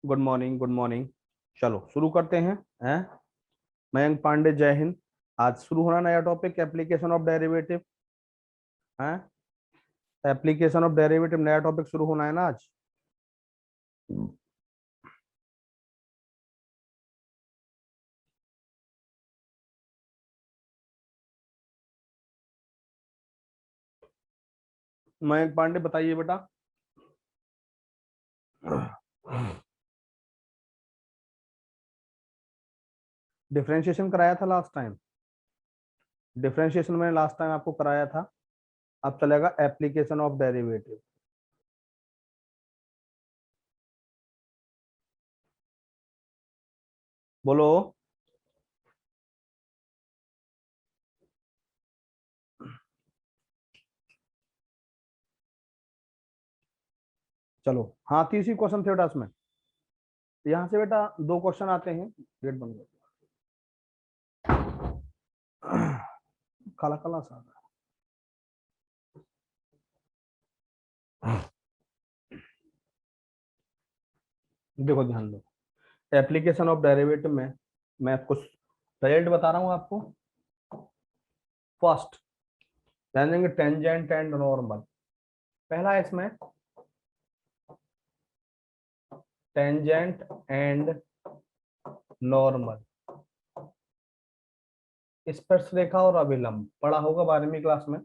Good morning, good morning. चलो शुरू करते हैं। मयंक पांडे, जय हिंद। आज शुरू होना नया टॉपिक, एप्लीकेशन ऑफ डेरिवेटिव है। एप्लीकेशन ऑफ डेरिवेटिव नया टॉपिक शुरू होना है ना आज। मयंक पांडे बताइए बेटा। डिफरेंशिएशन कराया था लास्ट टाइम। डिफरेंशिएशन मैंने लास्ट टाइम आपको कराया था। अब चलेगा एप्लीकेशन ऑफ डेरिवेटिव। बोलो। चलो, हाँ, 30 क्वेश्चन थे बेटा उसमें। यहाँ से बेटा दो क्वेश्चन आते हैं। गेट बंद कर। काला काला सा। देखो, ध्यान दो। एप्लीकेशन ऑफ डेरिवेटिव में मैं कुछ रिजल्ट बता रहा हूँ आपको। फर्स्ट ध्यान देंगे, टेंजेंट एंड नॉर्मल। पहला है इसमें टेंजेंट एंड नॉर्मल। स्पर्शरेखा और अभिलंब पढ़ा होगा 12वीं क्लास में।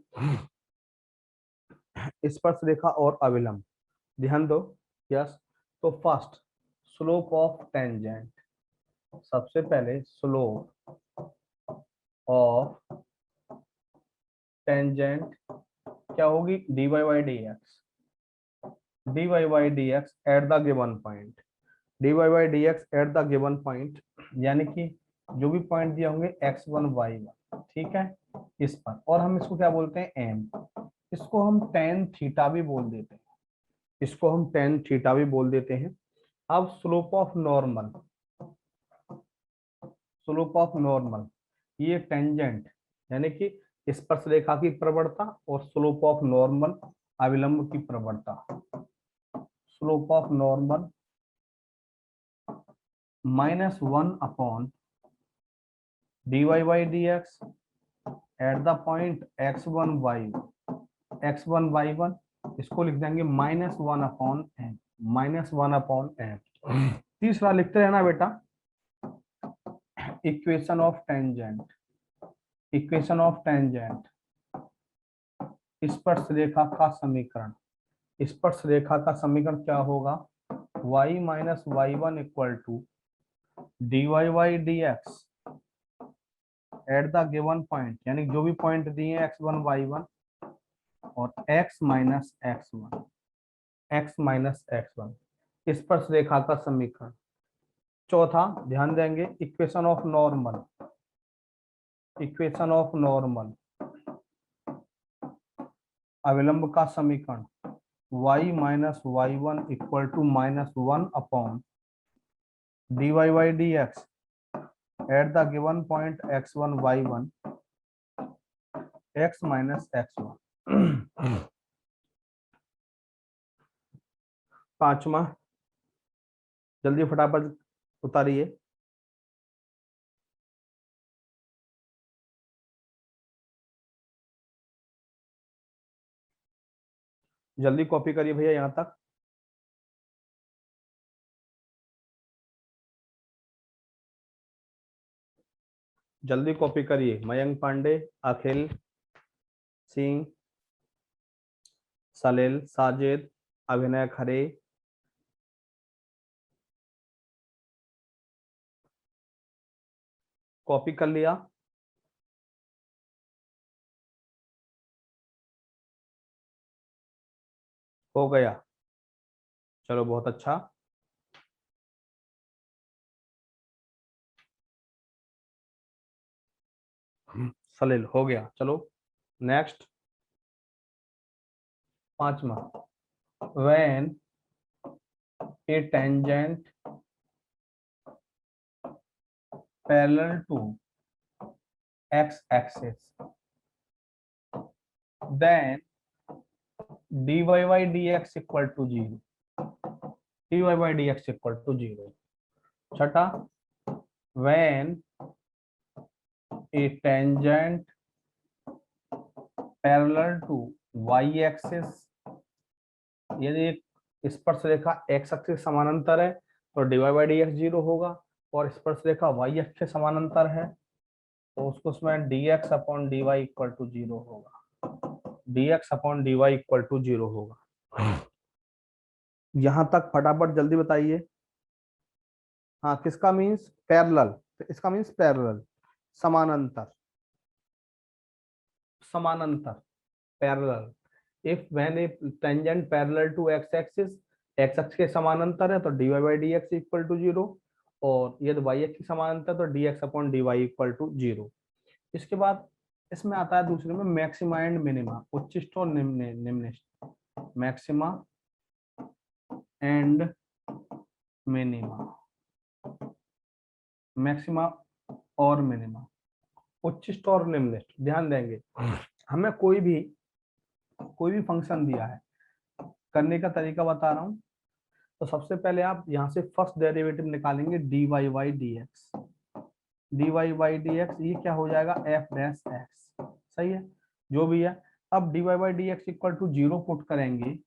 स्पर्शरेखा और अभिलंब, ध्यान दो। यस। तो फर्स्ट, स्लोप ऑफ टेंजेंट। सबसे पहले स्लोप ऑफ टेंजेंट क्या होगी? dy by d x. dy by d x at the given point. dy by d x at the given point, यानी कि जो भी पॉइंट दिए होंगे x1 y1, ठीक है, इस पर। और हम इसको क्या बोलते हैं? n। इसको हम टेन थीटा भी बोल देते हैं। इसको हम टेन थीटा भी बोल देते हैं। अब slope of normal. Slope of normal, ये टेंजेंट यानी कि स्पर्शरेखा की प्रवणता, और स्लोप ऑफ नॉर्मल अविलंब की प्रवणता। Slope of normal -1 upon dy by d x at the point x1 y1। इसको लिख देंगे -1 अपॉन n। -1 upon n। तीसरा लिखते रहना बेटा, equation of tangent. Equation of tangent, स्पर्शरेखा का समीकरण। स्पर्शरेखा का समीकरण क्या होगा? y minus y one equal to d y by d x at the given point, यानी जो भी पॉइंट दिए x1 y1 और x minus x1। x minus x1 स्पर्शरेखा का समीकरण। चौथा ध्यान देंगे, equation of normal. Equation of normal, अविलंब का समीकरण। y minus y one equal to -1 upon dy by d x at the given point x1 y1 x minus x1। पांचवा, जल्दी फटाफट उतारिए। जल्दी कॉपी करिए भैया यहां तक। जल्दी कॉपी करिए। मयंक पांडे, अखिल सिंह, सलील, साजिद, अभिनय खरे। कॉपी कर लिया? हो गया? चलो बहुत अच्छा। सलील हो गया। चलो नेक्स्ट, पांचवा, when a tangent parallel to x axis then dy by dx equal to 0। dy by dx equal to 0। छठा, when a tangent parallel to y axis, यदि एक स्पर्श रेखा x अक्ष के समानांतर है तो dy by dx 0 होगा, और स्पर्श रेखा y अक्ष के समानांतर है तो उसको उसमें dx upon dy equal to 0 होगा। dx upon dy equal to 0 होगा। यहां तक फटाफट जल्दी बताइए। हाँ, किसका मीन्स पैरेलल, तो इसका मीन्स पैरेलल, समानांतर, समानांतर, parallel. If when a tangent parallel to x axis, x अक्ष के समानांतर है तो dy by dx equal to 0, और यदि y अक्ष के समानांतर तो dx upon dy equal to 0। इसके बाद इसमें आता है दूसरे में मैक्सिमा एंड मिनिमा, उच्चिष्ट और निम्निष्ट, मैक्सिमा एंड मिनिमा, मैक्सिमा और मिनिमा, उच्चिष्ट और निम्निष्ट। ध्यान देंगे, हमें कोई भी फंक्शन दिया है, करने का तरीका बता रहा हूं। तो सबसे पहले आप यहां से फर्स्ट डेरिवेटिव निकालेंगे dy by dx, dy by dx, ये क्या हो जाएगा f डैश x, सही है, जो भी है। अब dy by dx equal to 0 put करेंगे,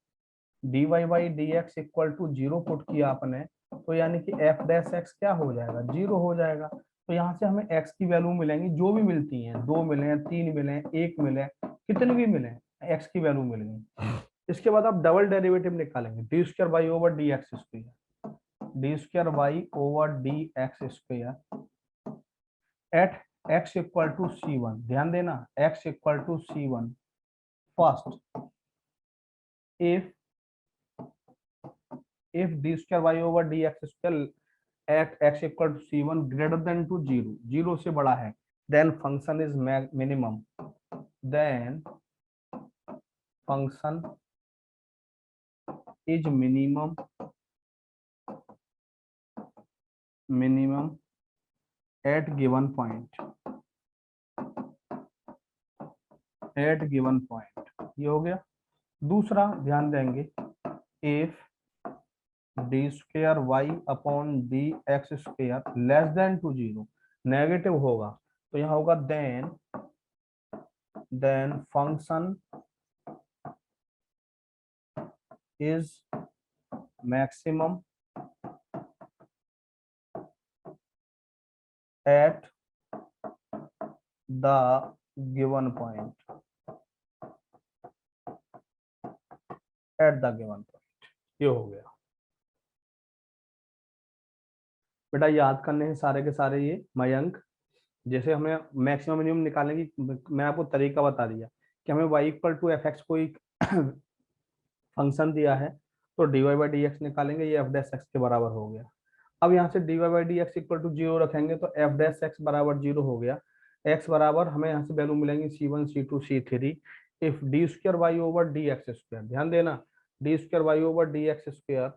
dy by dx equal to 0 put किया आपने, तो यानी कि f डैश x क्या हो जाएगा, 0 हो जाएगा। तो यहाँ से हमें x की वैल्यू मिलेंगी, जो भी मिलती हैं, 2 मिले, 3 मिले, 1 मिले, कितने भी मिले, x की वैल्यू मिल गई। इसके बाद आप डबल डेरिवेटिव निकालेंगे, d square by over d x square, d square by over d x square at x equal to c1। ध्यान देना, x equal to c1, first if d square by over d x square at x equal to c1 greater than to 0, 0 से बड़ा है, then function is minimum, then function is minimum at given point, at given point, ये हो गया। दूसरा ध्यान देंगे, if d square y upon d x square less than to 0, negative होगा तो यहाँ होगा then function is maximum at the given point, at the given point, ये हो गया। बेटा याद करने हैं सारे के सारे ये मयंक, जैसे हमें मैक्सिमम मिनिमम निकालने की मैं आपको तरीका बता दिया कि हमें y equal to f x कोई फंक्शन दिया है तो dy बाई डी एक्स निकालेंगे, ये एफ डैश एक्स के बराबर हो गया। अब यहाँ से dy by d x equal to 0 रखेंगे तो एफ डैश एक्स बराबर 0 हो गया। x बराबर हमें यहाँ से वैल्यू मिलेंगी c1 c2 c3 if d square by over d x square, ध्यान देना, d square by over d x square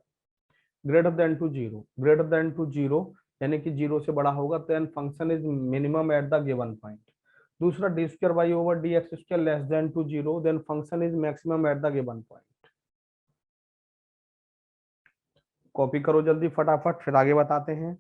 greater than to 0, greater than to 0 यानी कि 0 से बड़ा होगा, then function is minimum at the given point. दूसरा d square by over d x square less than to 0, then function is maximum at the given point. Copy करो जल्दी फटाफट, फिर आगे बताते हैं।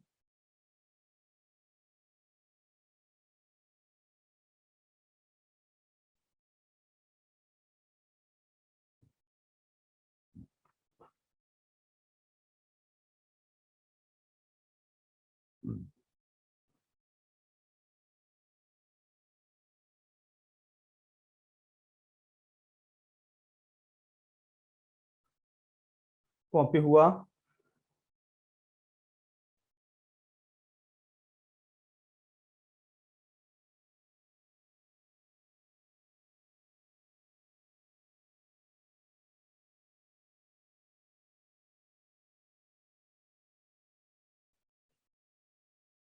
कॉपी हुआ?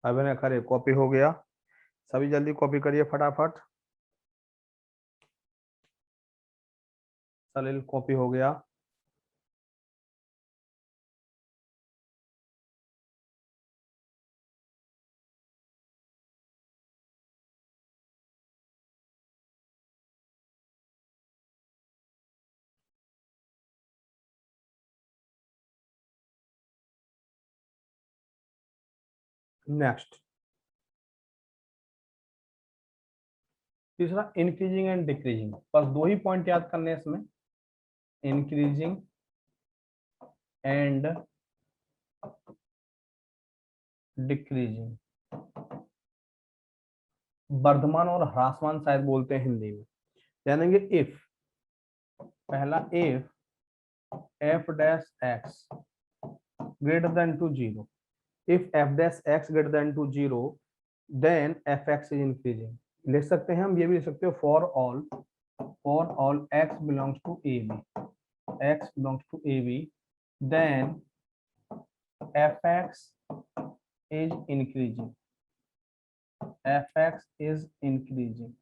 अभिनय खरे कॉपी हो गया, सभी जल्दी कॉपी करिए फटाफट। सलील कॉपी हो गया। नेक्स्ट तीसरा इंक्रीजिंग एंड डिक्रीजिंग, बस दो ही पॉइंट याद करने हैं इसमें, इंक्रीजिंग एंड डिक्रीजिंग, वर्धमान और ह्रासमान शायद बोलते हैं हिंदी में। जानेंगे इफ, पहला if f dash x greater than to zero, if f dash x greater than to zero then f x is increasing. लिख सकते हैं हम, ये भी लिख सकते हो for all x belongs to a b, x belongs to a b then f x is increasing, f x is increasing,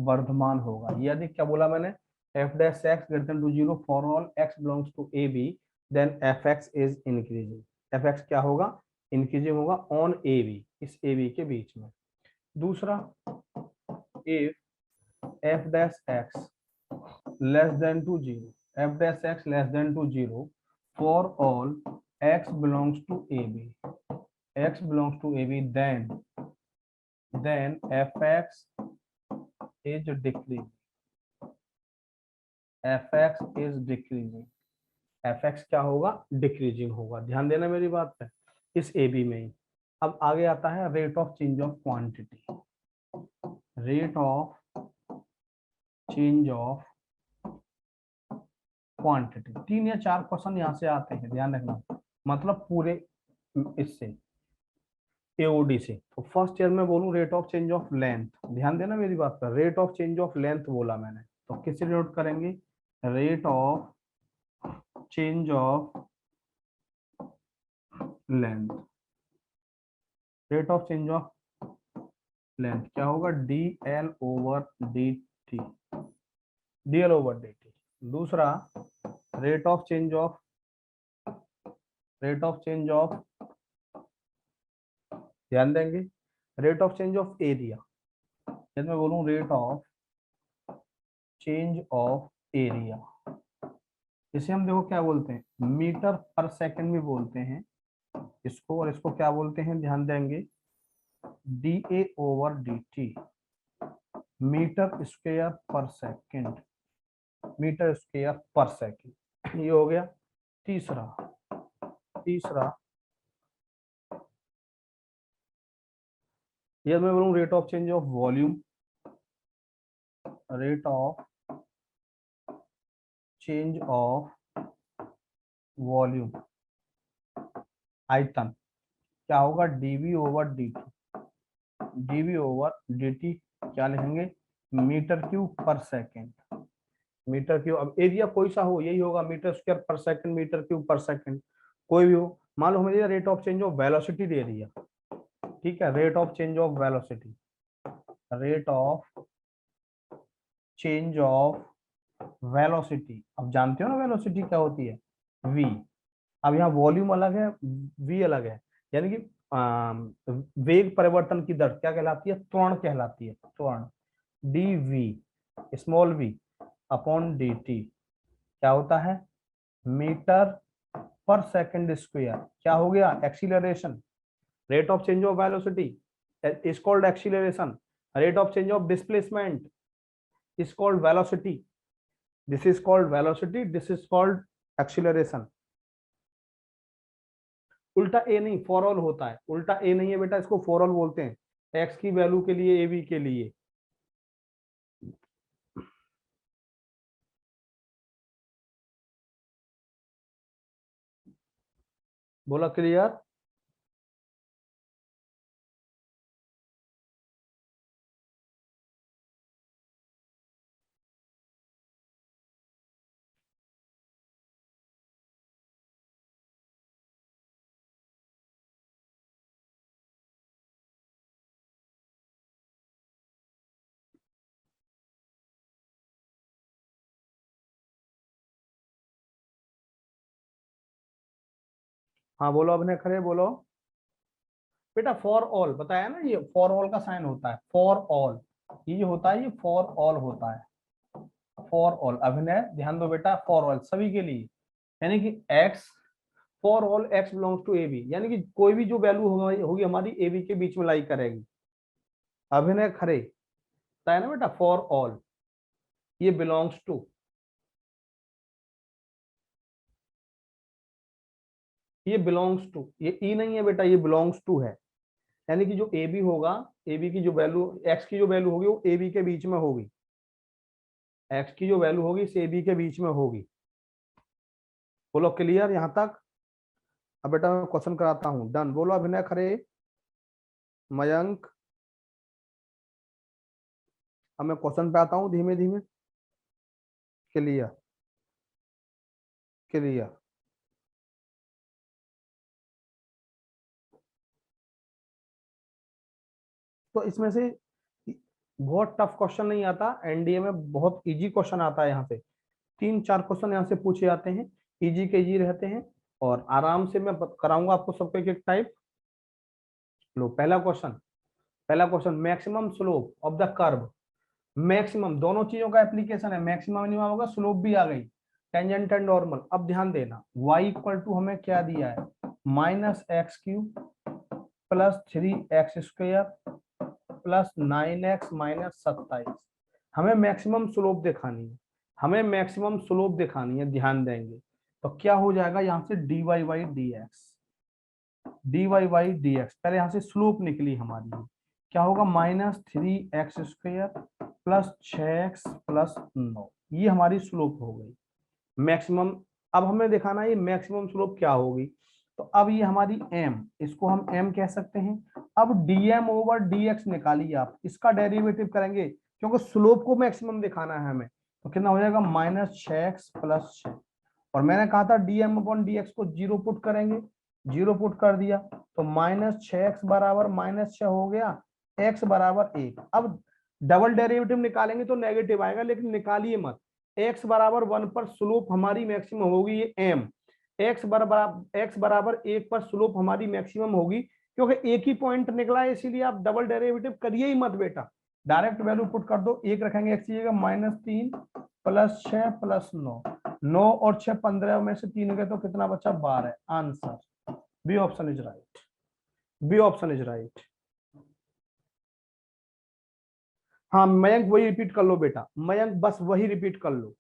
वर्धमान होगा। यदि क्या बोला मैंने, f dash x greater than to zero for all x belongs to a b then f x is increasing, f x क्या होगा, increasing होगा on A B, इस ए बी के बीच में। दूसरा if f dash x less than to zero, f dash x less than to zero for all x belongs to a b, x belongs to a b then fx is decreasing, fx is decreasing, fx क्या होगा, decreasing होगा। ध्यान देना मेरी बात पे, इस A B में ही। अब आगे आता है rate of change of quantity, rate of change of quantity. 3 या 4 क्वेश्चन यहाँ से आते हैं, ध्यान रखना, मतलब पूरे इससे एओडी से। तो फर्स्ट ईयर में बोलूं rate of change of length, ध्यान देना मेरी बात पर, rate of change of length बोला मैंने, तो किससे नोट करेंगे, rate of change of length, rate of change of length क्या होगा, D L over d T, D L over d T. दूसरा रेट ऑफ चेंज ऑफ ध्यान देंगे, rate of change of area, जब मैं बोलूं rate of change of area, इसे हम देखो क्या बोलते हैं, मीटर पर सेकंड भी बोलते हैं इसको, और इसको क्या बोलते हैं, ध्यान देंगे, d a over d t, metre square per second, metre square per second, ये हो गया। तीसरा ये मैं बोलूं rate of change of volume, rate of change of volume, आयतन क्या होगा, d v over d t, d v over d t क्या लिखेंगे, metre cube per second, metre cube. अब एरिया कोई सा हो यही होगा, metre square per second, metre cube per second, कोई भी हो। मान लो हमें rate of change of velocity दे रही है, ठीक है, rate of change of velocity, rate of change of velocity, अब जानते हो ना वेलोसिटी क्या होती है, v। अब यहाँ वॉल्यूम अलग है, v अलग है, यानी कि वेग परिवर्तन की दर क्या कहलाती है, त्वरण कहलाती है, त्वरण, D V small v upon D t क्या होता है, मीटर पर सेकंड स्क्वायर, क्या हो गया, acceleration, rate of change of velocity is called acceleration, rate of change of displacement is called velocity, this is called velocity, this is called acceleration. उल्टा ए नहीं, for all होता है, उल्टा ए नहीं है बेटा, इसको फॉर ऑल बोलते हैं, एक्स की वैल्यू के लिए, ए बी के लिए। बोला क्लियर, हाँ बोलो अभिनय खरे बोलो। बेटा फॉर ऑल बताया ना, ये फॉर ऑल का साइन होता है, फॉर ऑल, ये जो होता है ये फॉर ऑल होता है, फॉर ऑल। अभिनय ध्यान दो बेटा, फॉर ऑल सभी के लिए, यानी कि x for all x belongs to a b, यानी कि कोई भी जो वैल्यू होगी हमारी ए बी के बीच में लाई करेगी। अभिनय खरे है ना बेटा, फॉर ऑल ये बिलोंग्स टू, ये बिलोंग्स टू, ये ई नहीं है बेटा, ये बिलोंग्स टू है। यानी कि जो ए बी होगा, ए बी की जो वैल्यू, एक्स की जो वैल्यू होगी वो ए बी के बीच में होगी, एक्स की जो वैल्यू होगी इस ए बी के बीच में होगी। बोलो क्लियर यहां तक। अब बेटा मैं क्वेश्चन कराता हूं, डन। बोलो अभिनय खरे, मयंक। अब मैं क्वेश्चन पे आता हूं धीमे धीमे। Clear, clear. तो इसमें से बहुत टफ क्वेश्चन नहीं आता, एनडीए में बहुत इजी क्वेश्चन आता है। यहाँ से 3-4 क्वेश्चन यहाँ से पूछे जाते हैं, इजी के इजी रहते हैं, और आराम से मैं कराऊंगा आपको सबको एक एक टाइप। लो पहला क्वेश्चन, पहला question, maximum slope of the curve. Maximum दोनों चीजों का एप्लीकेशन है, मैक्सिमम मिनिमम होगा, स्लोप भी आ गई, टेंजेंट एंड नॉर्मल। अब ध्यान देना, y इक्वल टू हमें क्या दिया है, -x³ plus 3x² plus 9x minus 27। हमें मैक्सिमम स्लोप दिखानी है, हमें मैक्सिमम स्लोप दिखानी है, ध्यान देंगे तो क्या हो जाएगा, यहाँ से dy/dx, पहले यहाँ से स्लोप निकली हमारी, क्या होगा, -3x² प्लस 6x प्लस 9, ये हमारी स्लोप हो गई मैक्सिमम। अब हमें दिखाना है ये मैक्सिमम स्लोप क्या होगी, तो अब ये हमारी m, इसको हम m कह सकते हैं। अब dm/dx निकालिए आप, इसका डेरिवेटिव करेंगे क्योंकि स्लोप को मैक्सिमम दिखाना है हमें, तो कितना हो जाएगा, -6x प्लस 6। और मैंने कहा था dm/dx को 0 पुट करेंगे, 0 पुट कर दिया तो -6x बराबर -6 हो गया, x बराबर 1। अब डबल डेरिवेटिव निकालेंगे तो नेगेटिव आएगा, लेकिन निकालिए मत। x बराबर 1 पर स्लोप हमारी मैक्सिमम होगी ये m, x बराबर 1 पर स्लोप हमारी मैक्सिमम होगी, क्योंकि एक ही पॉइंट निकला है, इसीलिए आप डबल डेरिवेटिव करिए ही मत बेटा, डायरेक्ट वैल्यू पुट कर दो। 1 रखेंगे x की जगह, -3 प्लस 6 प्लस 9, 9 और 6 15 में से 3 गए तो कितना बचा, 12। Answer b option is right, B option is right. हाँ मयंक वही रिपीट कर लो बेटा, मयंक बस वही रिपीट कर लो।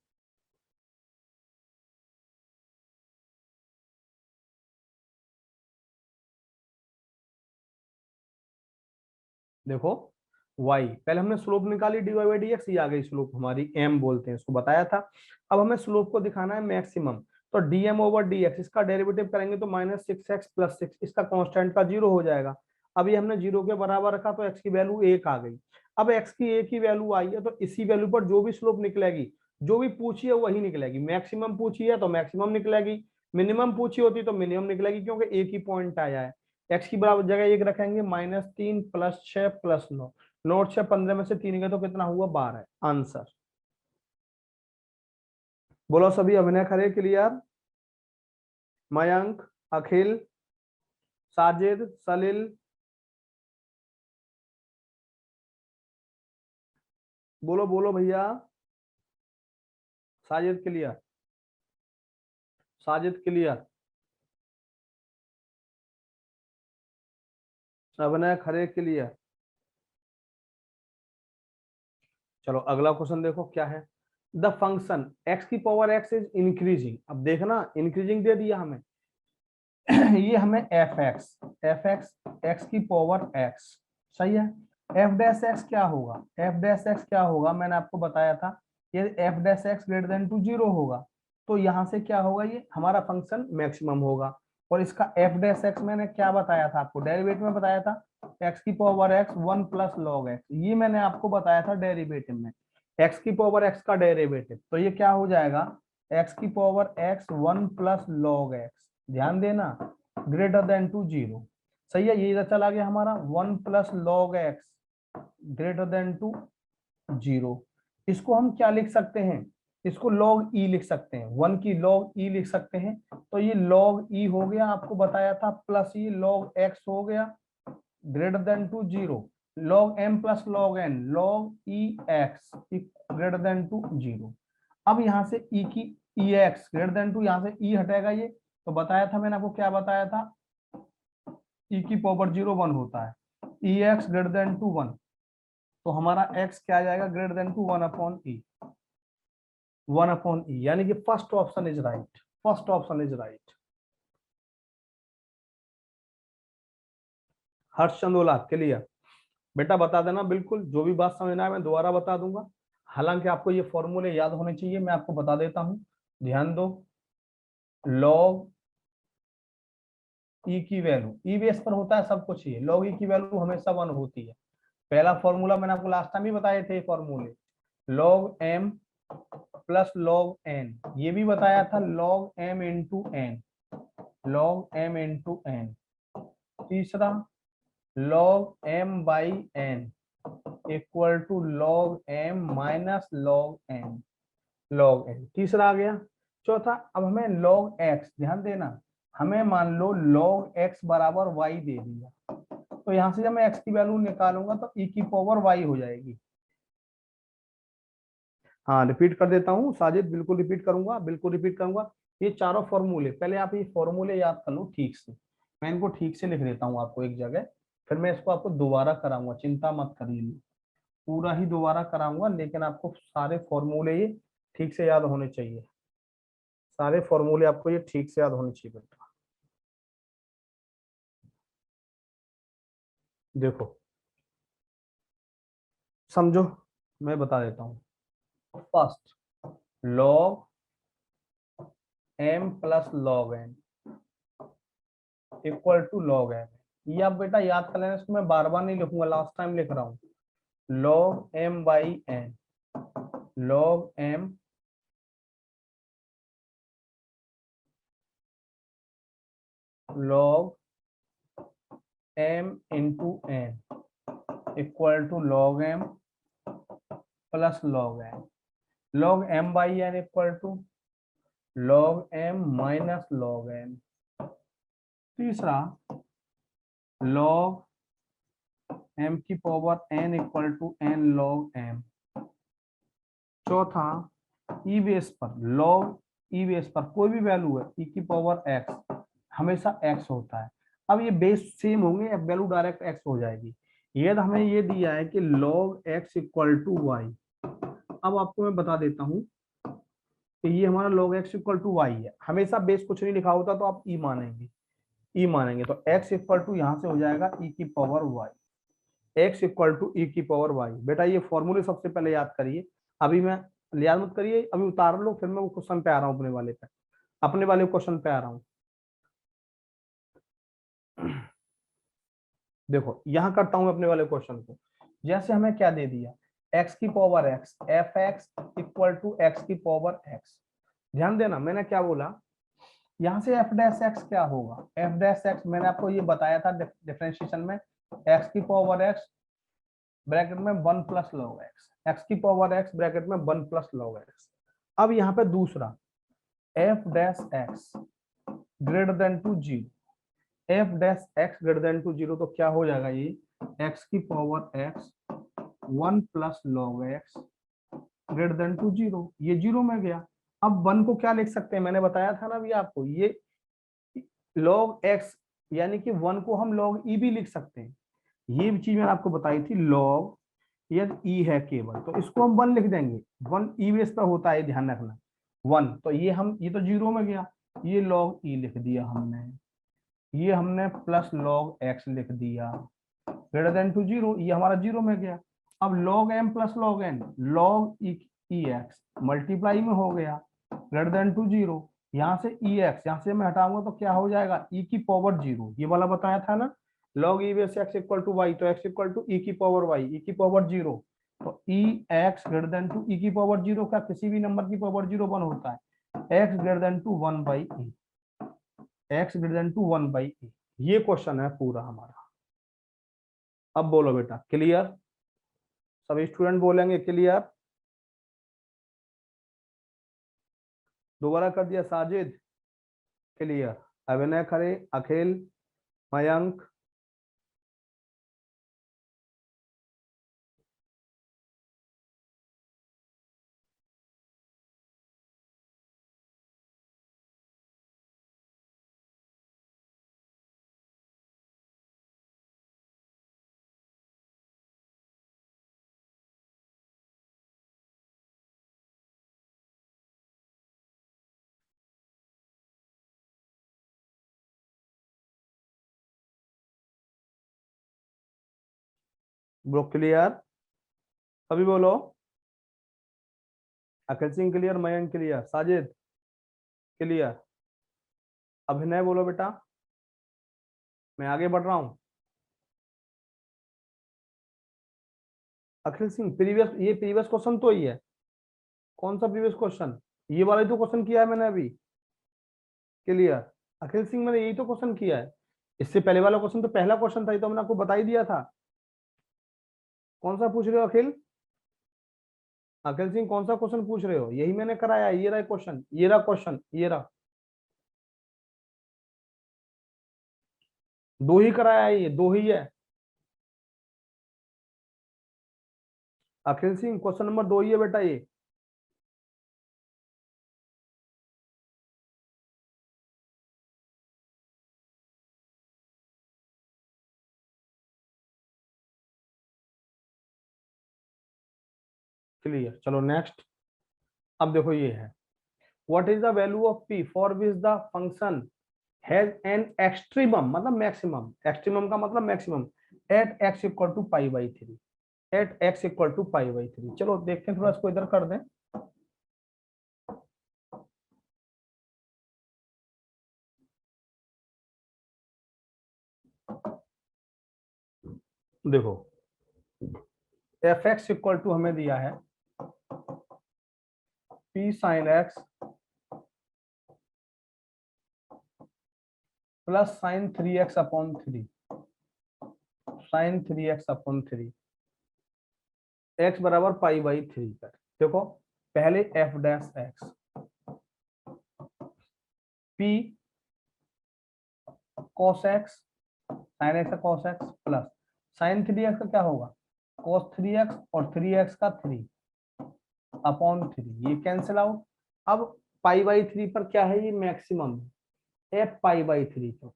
देखो y, पहले हमने स्लोप निकाली dy/dx, ये आ गई स्लोप हमारी, m बोलते हैं इसको, बताया था। अब हमें स्लोप को दिखाना है मैक्सिमम, तो dm/dx, इसका डेरिवेटिव करेंगे तो -6x प्लस 6, इसका कांस्टेंट का 0 हो जाएगा। अब ये हमने 0 के बराबर रखा तो x की वैल्यू 1 आ गई। अब x की 1 ही वैल्यू आई है, तो इसी वैल्यू पर जो भी स्लोप निकलेगी, जो भी पूछी है वही निकलेगी। मैक्सिमम पूछी है तो मैक्सिमम निकलेगी, मिनिमम पूछी होती तो मिनिमम निकलेगी, क्योंकि एक ही पॉइंट आया है। एक्स की बराबर जगह 1 रखेंगे, -3 प्लस 6 प्लस 9, 9 और 6 15 में से 3 गए तो कितना हुआ, 12। आंसर। बोलो सभी, अभिनय खरे, क्लियर, मयंक, अखिल, साजिद, सलील। बोलो बोलो भैया, साजिद क्लियर, साजिद क्लियर, अभिनय खरे क्लियर। चलो अगला क्वेश्चन देखो क्या है, द फंक्शन एक्स की पावर एक्स इज इंक्रीजिंग। अब देखना इंक्रीजिंग दे दिया हमें ये हमें एफ एक्स एक्स की पावर एक्स, सही है। एफ डैश एक्स क्या होगा, एफ डैश एक्स क्या होगा, मैंने आपको बताया था, ये f dash x greater than to 0 होगा, तो यहाँ से क्या होगा, ये हमारा फंक्शन मैक्सिमम होगा। और इसका एफ डैश एक्स मैंने क्या बताया था आपको, डेरिवेटिव में बताया था, एक्स की power x 1 plus log x, ये मैंने आपको बताया था डेरिवेटिव में, एक्स की पावर एक्स का डेरिवेटिव, तो ये क्या हो जाएगा, एक्स की power x 1 plus log x, ध्यान देना, ग्रेटर देन टू 0, सही है। ये इधर चला गया हमारा 1 plus log x greater than to 0। इसको हम क्या लिख सकते हैं, इसको log e लिख सकते हैं, 1 की log e लिख सकते हैं, तो ये log e हो गया, आपको बताया था, प्लस ये log x हो गया greater than to 0, log m plus log n, log e x greater than to 0। अब यहाँ से e की e x greater than to, यहाँ से e हटेगा, ये तो बताया था मैंने आपको, क्या बताया था, e की पावर 0 1 होता है, ई एक्स ग्रेटर देन टू 1, तो हमारा x क्या आ जाएगा, greater than to 1/e, 1/e, यानी कि first option is right, first option is right. हर्षचंदोला clear. बेटा बता देना बिल्कुल, जो भी बात समझना है मैं दोबारा बता दूंगा, हालांकि आपको ये फॉर्मूले याद होने चाहिए, मैं आपको बता देता हूं, ध्यान दो। लॉग ई की वैल्यू, ई बेस पर होता है सब कुछ, ये लॉग ई की वैल्यू हमेशा 1 होती है। पहला फॉर्मूला मैंने आपको लास्ट टाइम ही बताए थे फॉर्मूले, log m plus log n, ये भी बताया था log m into n, log m into n. तीसरा log m by n equal to log m minus log n, log n तीसरा आ गया। चौथा, अब हमें लॉग एक्स, ध्यान देना, हमें मान लो लॉग एक्स बराबर वाई दे दिया, तो यहां से जब मैं एक्स की वैल्यू निकालूंगा तो ई की पावर वाई हो जाएगी। हाँ रिपीट कर देता हूँ साजिद, बिल्कुल रिपीट करूंगा, बिल्कुल रिपीट करूंगा। ये चारों फॉर्मूले, पहले आप ये फॉर्मूले याद कर लो ठीक से, मैं इनको ठीक से लिख देता हूँ आपको एक जगह, फिर मैं इसको आपको दोबारा कराऊंगा, चिंता मत करिए, पूरा ही दोबारा कराऊंगा, लेकिन आपको सारे फॉर्मूले ये ठीक से याद होने चाहिए, सारे फॉर्मूले आपको ये ठीक से याद होने चाहिए बेटा। देखो समझो, मैं बता देता हूँ। First log m plus log n equal to log m, ये आप बेटा याद कर लेना, इसको मैं बार बार नहीं लिखूंगा, लास्ट टाइम लिख रहा हूँ। Log m by n, log m log m into n equal to log m plus log n, log m by n equal to log m minus log n. तीसरा लॉग एम की power n equal to n log m. चौथा e base पर, log e base पर कोई भी value है ई की power x, हमेशा एक्स होता है। अब ये बेस सेम होंगे, अब वैल्यू डायरेक्ट एक्स हो जाएगी। ये हमें ये दिया है कि log x equal to y, अब आपको मैं बता देता हूँ कि ये हमारा log x equal to y है, हमेशा बेस कुछ नहीं लिखा होता तो आप ई मानेंगे, ई मानेंगे तो x इक्वल टू यहाँ से हो जाएगा e की power y, x equal to e की पावर वाई। बेटा ये फॉर्मूले सबसे पहले याद करिए, अभी मैं, याद मत करिए, अभी उतार लो, फिर मैं वो क्वेश्चन पे आ रहा हूँ, अपने वाले पे, अपने वाले क्वेश्चन पे आ रहा हूँ। देखो यहाँ करता हूँ अपने वाले क्वेश्चन को, जैसे हमें क्या दे दिया, x की power x, f x equal to x की पावर x। ध्यान देना मैंने क्या बोला, यहाँ से एफ डैश एक्स क्या होगा, एफ डैश एक्स मैंने आपको ये बताया था डिफरेंशिएशन में, एक्स की पावर एक्स ब्रैकेट में 1 प्लस लॉग एक्स, एक्स की पावर एक्स ब्रैकेट में 1 प्लस लॉग एक्स। अब यहाँ पे दूसरा f dash x greater than to zero, f dash x greater than to zero, तो क्या हो जाएगा ये, एक्स की power x 1 plus log x greater than to zero, ये जीरो में गया। अब 1 को क्या लिख सकते हैं, मैंने बताया था ना अभी आपको, ये log x, यानी कि 1 को हम log e भी लिख सकते हैं, ये भी चीज मैंने आपको बताई थी, log यदि e है केवल तो इसको हम 1 लिख देंगे, 1 e बेस पर होता है, ध्यान रखना 1, तो ये हम, ये तो जीरो में गया, ये log e लिख दिया हमने, ये हमने प्लस log x लिख दिया ग्रेटर देन टू जीरो, ये हमारा जीरो में गया। अब log m plus log n, log e x multiply में हो गया ग्रेटर देन टू जीरो, यहाँ से ई एक्स, यहाँ से मैं हटाऊंगा तो क्या हो जाएगा, ई की पावर जीरो, ये वाला बताया था ना, log e base x equal to y, तो एक्स इक्वल टू ई की पावर वाई, ई की पावर जीरो, तो e x greater than to e की पावर जीरो का किसी भी नंबर की पावर जीरो 1 होता है, x greater than to 1 by e, x greater than to 1 by e, ये क्वेश्चन है पूरा हमारा। अब बोलो बेटा क्लियर, सभी स्टूडेंट बोलेंगे क्लियर, दोबारा कर दिया Sajid, clear, Abhinay Khare, Akhil, Mayank, bro clear? अभी बोलो। Akhil Singh clear, Mayank clear, Sajid clear, Abhinay बोलो बेटा। मैं आगे बढ़ रहा हूं। अखिल सिंह प्रीवियस, ये प्रीवियस क्वेश्चन तो ही है। कौन सा प्रीवियस क्वेश्चन? ये वाला ही तो क्वेश्चन किया है मैंने अभी। क्लियर? अखिल सिंह मैंने यही तो क्वेश्चन किया है। इससे पहले वाला क्वेश्चन तो पहला क्वेश्चन था, ये तो मैंने आपको बता ही दिया था। कौन सा पूछ रहे हो अखिल? अखिल सिंह कौन सा क्वेश्चन पूछ रहे हो? यही मैंने कराया, ये रहा क्वेश्चन, ये रहा क्वेश्चन, ये रहा। दो ही कराया है, ये दो ही है। अखिल सिंह क्वेश्चन नंबर 2 ही है बेटा ये। क्लियर? चलो नेक्स्ट। अब देखो ये है, what is the value of p for which the function has an extremum, मतलब मैक्सिमम, एक्सट्रीमम का मतलब maximum, at x equal to pi by three, at x equal to pi by three. चलो देखते हैं, थोड़ा इसको इधर कर दें। देखो एफ एक्स इक्वल टू हमें दिया है p sine x plus sine three x upon three, sine three x upon three, x बराबर पाई बाई थ्री पर। देखो पहले f dash x, p cos x, sine x का cos x plus sine three x का क्या होगा, cos three x, और three x का थ्री अपॉन थ्री, ये कैंसिल आउट। अब पाई बाई थ्री पर क्या है, ये maximum f pi by three पर।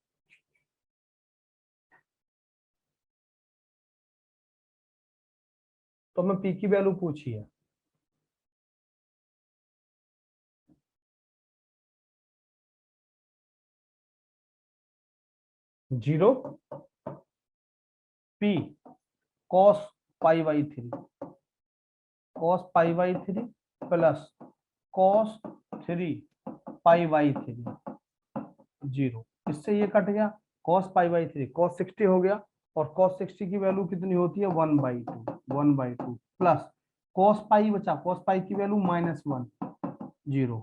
तो हमें पी की वैल्यू पूछी है, zero P cos pi by three, cos pi by three plus cos three pi by three, zero. इससे ये कट गया, cos pi by three cos 60 हो गया, और कॉस 60 की वैल्यू कितनी होती है, 1/2, 1/2 प्लस कॉस पाई बचा, कॉस पाई की value -1, zero.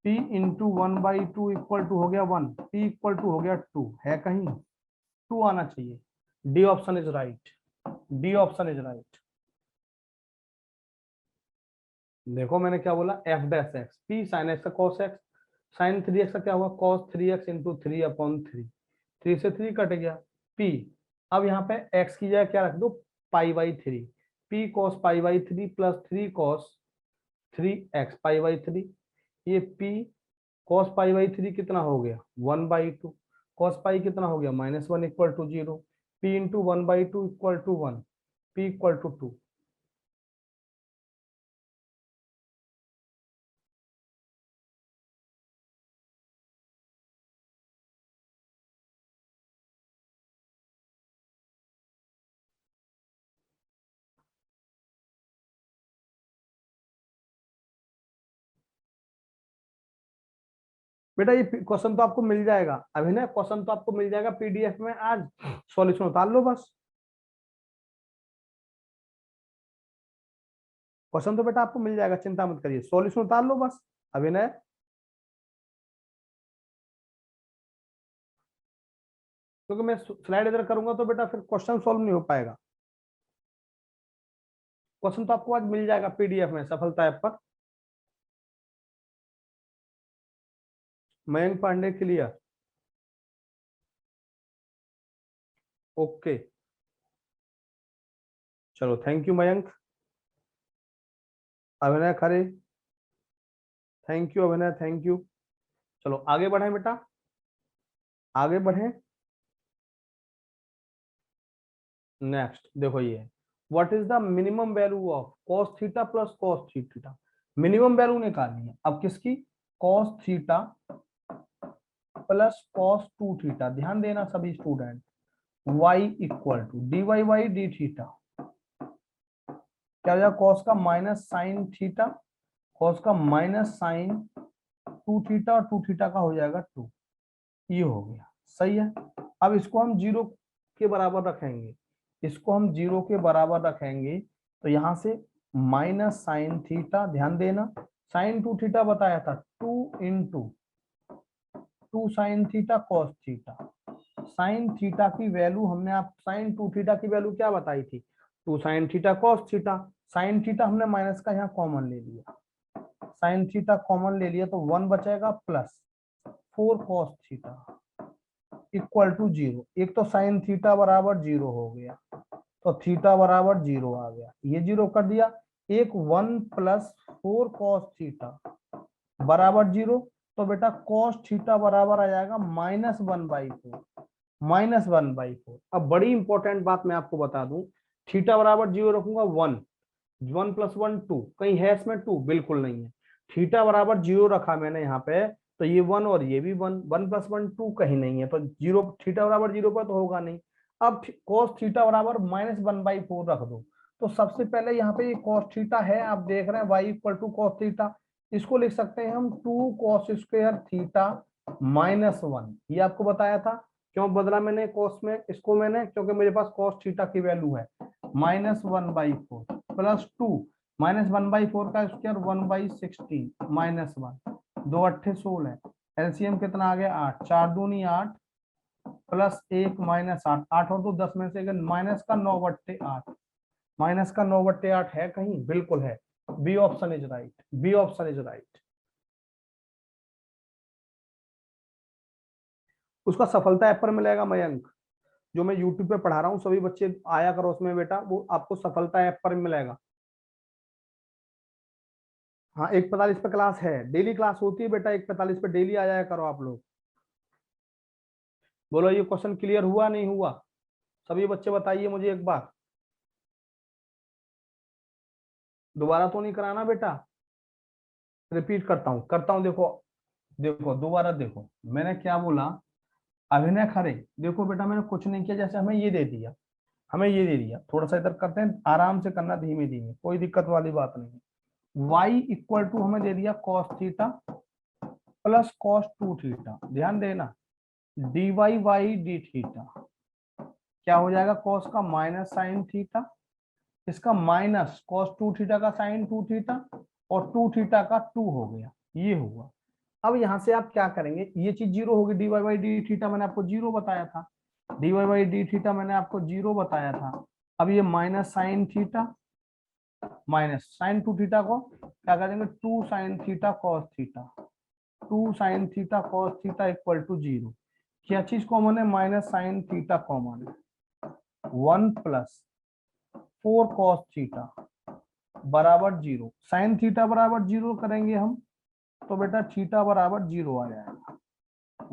P into 1/2 equal to हो गया 1, पी इक्वल टू हो गया 2, है कहीं 2 आना चाहिए। D option is right, d option is right. देखो मैंने क्या बोला, f dash x p sine x का cos x, sine three x का क्या हुआ, cos three x into three upon three, three से थ्री कट गया, पी। अब यहाँ पे एक्स की जगह क्या रख दो, pi by three, p cos pi by three plus three cos three x pi by three, ये P cos pi by three कितना हो गया, 1/2, कॉस पाई कितना हो गया, -1 equal to zero, p into 1/2 equal to 1, p equal to 2। बेटा ये question तो आपको मिल जाएगा, अभिनय क्वेश्चन तो आपको मिल जाएगा पीडीएफ में, आज सॉल्यूशन उतार लो बस। क्वेश्चन तो बेटा आपको मिल जाएगा, चिंता मत करिए, सॉल्यूशन उतार लो बस अभिनय। क्योंकि मैं स्लाइड इधर करूंगा तो बेटा फिर क्वेश्चन सॉल्व नहीं हो पाएगा। क्वेश्चन तो आपको आज मिल जाएगा पीडीएफ में, सफलता ऐप पर। मयंक पांडे क्लियर? ओके चलो, thank you Mayank. Abhinay Khare, thank you Abhinay, thank you. चलो आगे बढ़े बेटा, आगे बढ़े। नेक्स्ट देखो ये, what is the minimum value of cos theta plus cos theta. Minimum value निकालनी है अब किसकी, cos theta plus cos 2 theta. ध्यान देना सभी student, y equal to dy by d theta क्या हो जाएगा, कॉस का माइनस साइन थीटा, कॉस का माइनस साइन 2 थीटा और 2 थीटा का हो जाएगा 2। ये हो गया, सही है। अब इसको हम 0 के बराबर रखेंगे, इसको हम 0 के बराबर रखेंगे, तो यहां से माइनस साइन थीटा, ध्यान देना साइन 2 थीटा बताया था, 2 into 2 sine theta cos theta. Sine theta की वैल्यू हमने, आप साइन 2 थीटा की वैल्यू क्या बताई थी, 2 sine theta cos theta. Sine theta हमने माइनस का यहाँ कॉमन ले लिया, साइन थीटा कॉमन ले लिया तो 1 बचेगा plus 4 cos theta equal to 0। एक तो साइन थीटा बराबर 0 हो गया, तो थीटा बराबर 0 आ गया, ये 0 कर दिया। एक 1 प्लस 4 कॉस थीटा बराबर 0, तो बेटा कॉस थीटा बराबर आ जाएगा -1/4, -1/4। अब बड़ी इंपॉर्टेंट बात मैं आपको बता दूं, थीटा बराबर 0 रखूंगा 1, 1 + 1 2, कहीं है इसमें 2? बिल्कुल नहीं है। थीटा बराबर 0 रखा मैंने यहाँ पे, तो ये 1 और ये भी 1, 1 + 1 2 कहीं नहीं है, तो 0, थीटा बराबर 0 पर तो होगा नहीं। अब cos थीटा बराबर -1/4 रख दो, तो सबसे पहले यहाँ पे ये cos थीटा है, आप देख रहे हैं y = cos थीटा, इसको लिख सकते हैं हम 2 cos² थीटा -1। ये आपको बताया था। क्यों बदला मैंने cos में इसको मैंने, क्योंकि मेरे पास cos थीटा की वैल्यू है -1/4 प्लस 2, -1/4 का स्क्वायर 1/16 -1, 2 8 16, एलसीएम कितना आ गया 8, 4 दूनी 8 प्लस 1 -8, 8 और 2 10 में से माइनस का 9/8, माइनस का 9/8 है कहीं? बिल्कुल है, B option is right, B option is right. उसका सफलता ऐप पर मिलेगा मयंक, जो मैं यूट्यूब पे पढ़ा रहा हूँ, सभी बच्चे आया करो उसमें बेटा, वो आपको सफलता ऐप पर मिलेगा। हाँ 1:45 पे क्लास है, डेली क्लास होती है बेटा, 1:45 पे डेली आ जाया करो आप लोग। बोलो ये क्वेश्चन क्लियर हुआ नहीं हुआ? सभी बच्चे बताइए मुझे एक बार, दोबारा तो नहीं कराना बेटा, रिपीट करता हूँ देखो, देखो दोबारा देखो मैंने क्या बोला। अभिनय खरे, देखो बेटा मैंने कुछ नहीं किया, जैसे हमें ये दे दिया, हमें ये दे दिया, थोड़ा सा इधर करते हैं, आराम से करना, धीमे धीमे, कोई दिक्कत वाली बात नहीं है। y = हमें दे दिया cos theta plus cos 2 theta, ध्यान देना dy बाई डी थीटा क्या हो जाएगा, cos का माइनस साइन थीटा, इसका माइनस cos 2 थीटा का साइन 2 थीटा, और 2 थीटा का 2 हो गया, ये हुआ। अब यहां से आप क्या करेंगे, ये चीज 0 होगी, dy बाई डी थीटा मैंने आपको 0 बताया था, dy बाई डी थीटा मैंने आपको 0 बताया था। अब ये minus sine theta minus sine 2 theta को क्या करेंगे, 2 sine theta cos theta, 2 sine theta cos theta equal to 0। क्या चीज कॉमन है, माइनस साइन थीटा कॉमन है, 1 प्लस 4 कॉस थीटा बराबर 0। साइन थीटा बराबर 0 करेंगे हम, तो बेटा थीटा बराबर 0 आ जाएगा।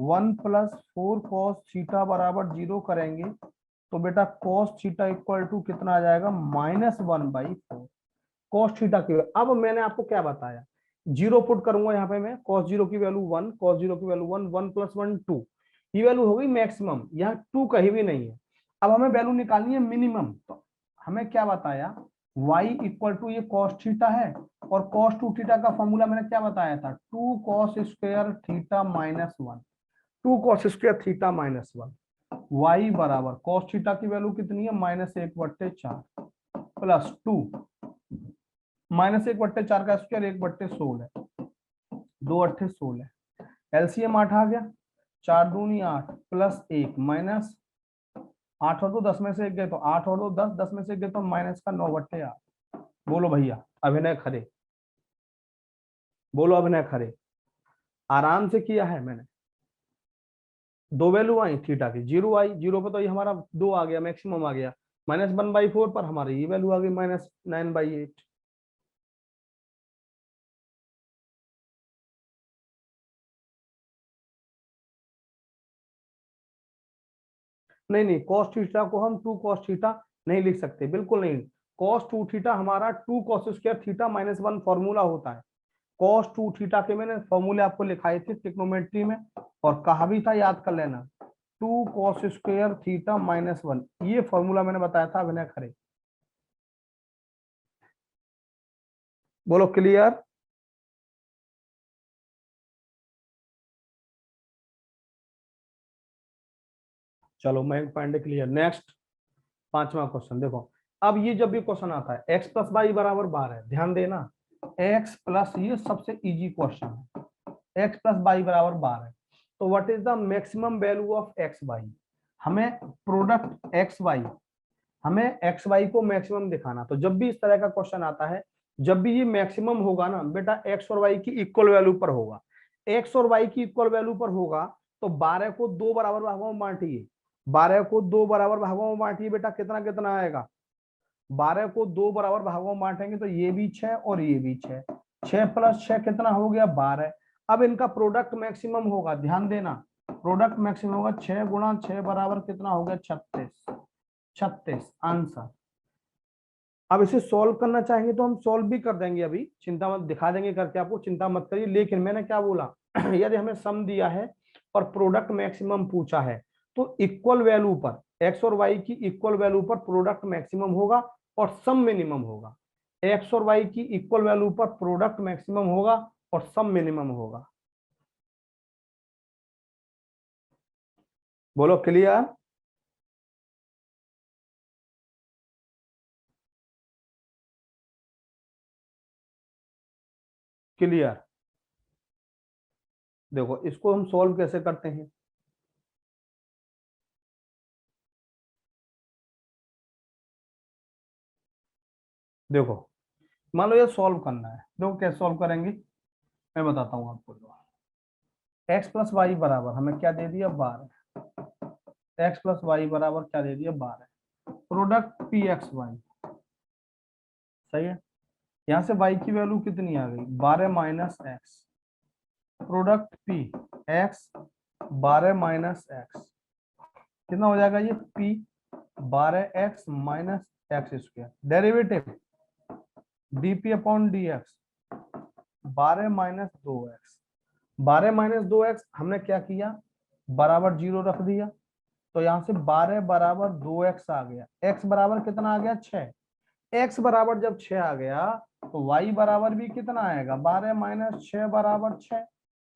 1 प्लस 4 कॉस थीटा बराबर 0 करेंगे, तो बेटा कॉस थीटा इक्वल टू कितना आ जाएगा, -1/4 कॉस थीटा की। अब मैंने आपको क्या बताया, 0 पुट करूंगा यहाँ पे मैं, cos 0 की वैल्यू 1, cos 0 की वैल्यू 1, 1 + 1 2, ये वैल्यू हो गई मैक्सिमम, यहाँ 2 कहीं भी नहीं है। अब हमें वैल्यू निकालनी है मिनिमम, तो हमें क्या बताया, y = ये cos थीटा है, और cos 2 थीटा का फॉर्मूला मैंने क्या बताया था, 2 cos² theta -1, 2 cos² theta -1, y बराबर cos थीटा की वैल्यू कितनी है, -1/4 प्लस 2, -1/4 का स्क्वायर 1/16, 2 8 16, एलसीएम 8 आ गया, 4 दूनी 8 प्लस 1 माइनस 8 और 2 10 में से 1 गए, तो 8 और 2 10, 10 में से 1 गए तो माइनस का 9/8। बोलो भैया अभिनय खरे, बोलो अभिनय खरे, आराम से किया है मैंने। 2 वैल्यू आई थीटा की, 0 आई, 0 पे तो ये हमारा 2 आ गया, मैक्सिमम आ गया, -1/4 पर हमारी ये वैल्यू आ गई -9/8। नहीं नहीं, cos थीटा को हम 2 cos थीटा नहीं लिख सकते, बिल्कुल नहीं। cos 2 थीटा हमारा 2 cos² थीटा -1 फॉर्मूला होता है। cos 2 थीटा के मैंने फॉर्मूले आपको लिखाए थे ट्रिग्नोमेट्री में, और कहा भी था, याद कर लेना, 2 cos² थीटा -1, ये फॉर्मूला मैंने बताया था अभिनय खरे। बोलो क्लियर। चलो मयंक पांडे क्लियर। नेक्स्ट 5वां क्वेश्चन देखो। अब ये जब भी क्वेश्चन आता है x प्लस वाई बराबर 12, ध्यान देना x प्लस, ये सबसे इजी क्वेश्चन है, x प्लस वाई बराबर 12, तो what is the maximum value of x y. हमें प्रोडक्ट एक्स वाई, हमें एक्स वाई को मैक्सिमम दिखाना। तो जब भी इस तरह का क्वेश्चन आता है, जब भी ये मैक्सिमम होगा ना बेटा, एक्स और वाई की इक्वल वैल्यू पर होगा, एक्स और वाई की इक्वल वैल्यू पर होगा, तो 12 को 2 बराबर भागों में बांटिए, 12 को 2 बराबर भागों में बांटिए बेटा, कितना कितना आएगा, 12 को 2 बराबर भागों में बांटेंगे तो ये भी 6 और ये भी 6, 6 प्लस 6 कितना हो गया 12। अब इनका प्रोडक्ट मैक्सिमम होगा, ध्यान देना प्रोडक्ट मैक्सिमम होगा, 6 गुणा 6 बराबर कितना हो गया 36, 36 आंसर। अब इसे सॉल्व करना चाहेंगे तो हम सॉल्व भी कर देंगे, अभी चिंता मत, दिखा देंगे करके आपको, चिंता मत करिए। लेकिन मैंने क्या बोला यदि हमें सम दिया है और प्रोडक्ट मैक्सिमम पूछा है, तो इक्वल वैल्यू पर, एक्स और वाई की इक्वल वैल्यू पर प्रोडक्ट मैक्सिमम होगा और सम मिनिमम होगा। एक्स और वाई की इक्वल वैल्यू पर प्रोडक्ट मैक्सिमम होगा और सम मिनिमम होगा। बोलो क्लियर। क्लियर। देखो इसको हम सॉल्व कैसे करते हैं, देखो मान लो ये सॉल्व करना है, देखो कैसे सॉल्व करेंगे मैं बताता हूँ आपको। एक्स प्लस वाई बराबर हमें क्या दे दिया 12, एक्स प्लस वाई बराबर क्या दे दिया 12, प्रोडक्ट पी एक्स वाई, सही है। यहाँ से वाई की वैल्यू कितनी आ गई 12 minus x, product P x 12 minus x, कितना हो जाएगा ये P 12 x minus x square, derivative DP upon d x 12 minus 2 x, 12 minus 2 x हमने क्या किया बराबर 0 रख दिया, तो यहाँ से 12 बराबर 2 एक्स आ गया, एक्स बराबर कितना आ गया 6, एक्स बराबर जब 6 आ गया तो वाई बराबर भी कितना आएगा 12 माइनस 6 बराबर 6,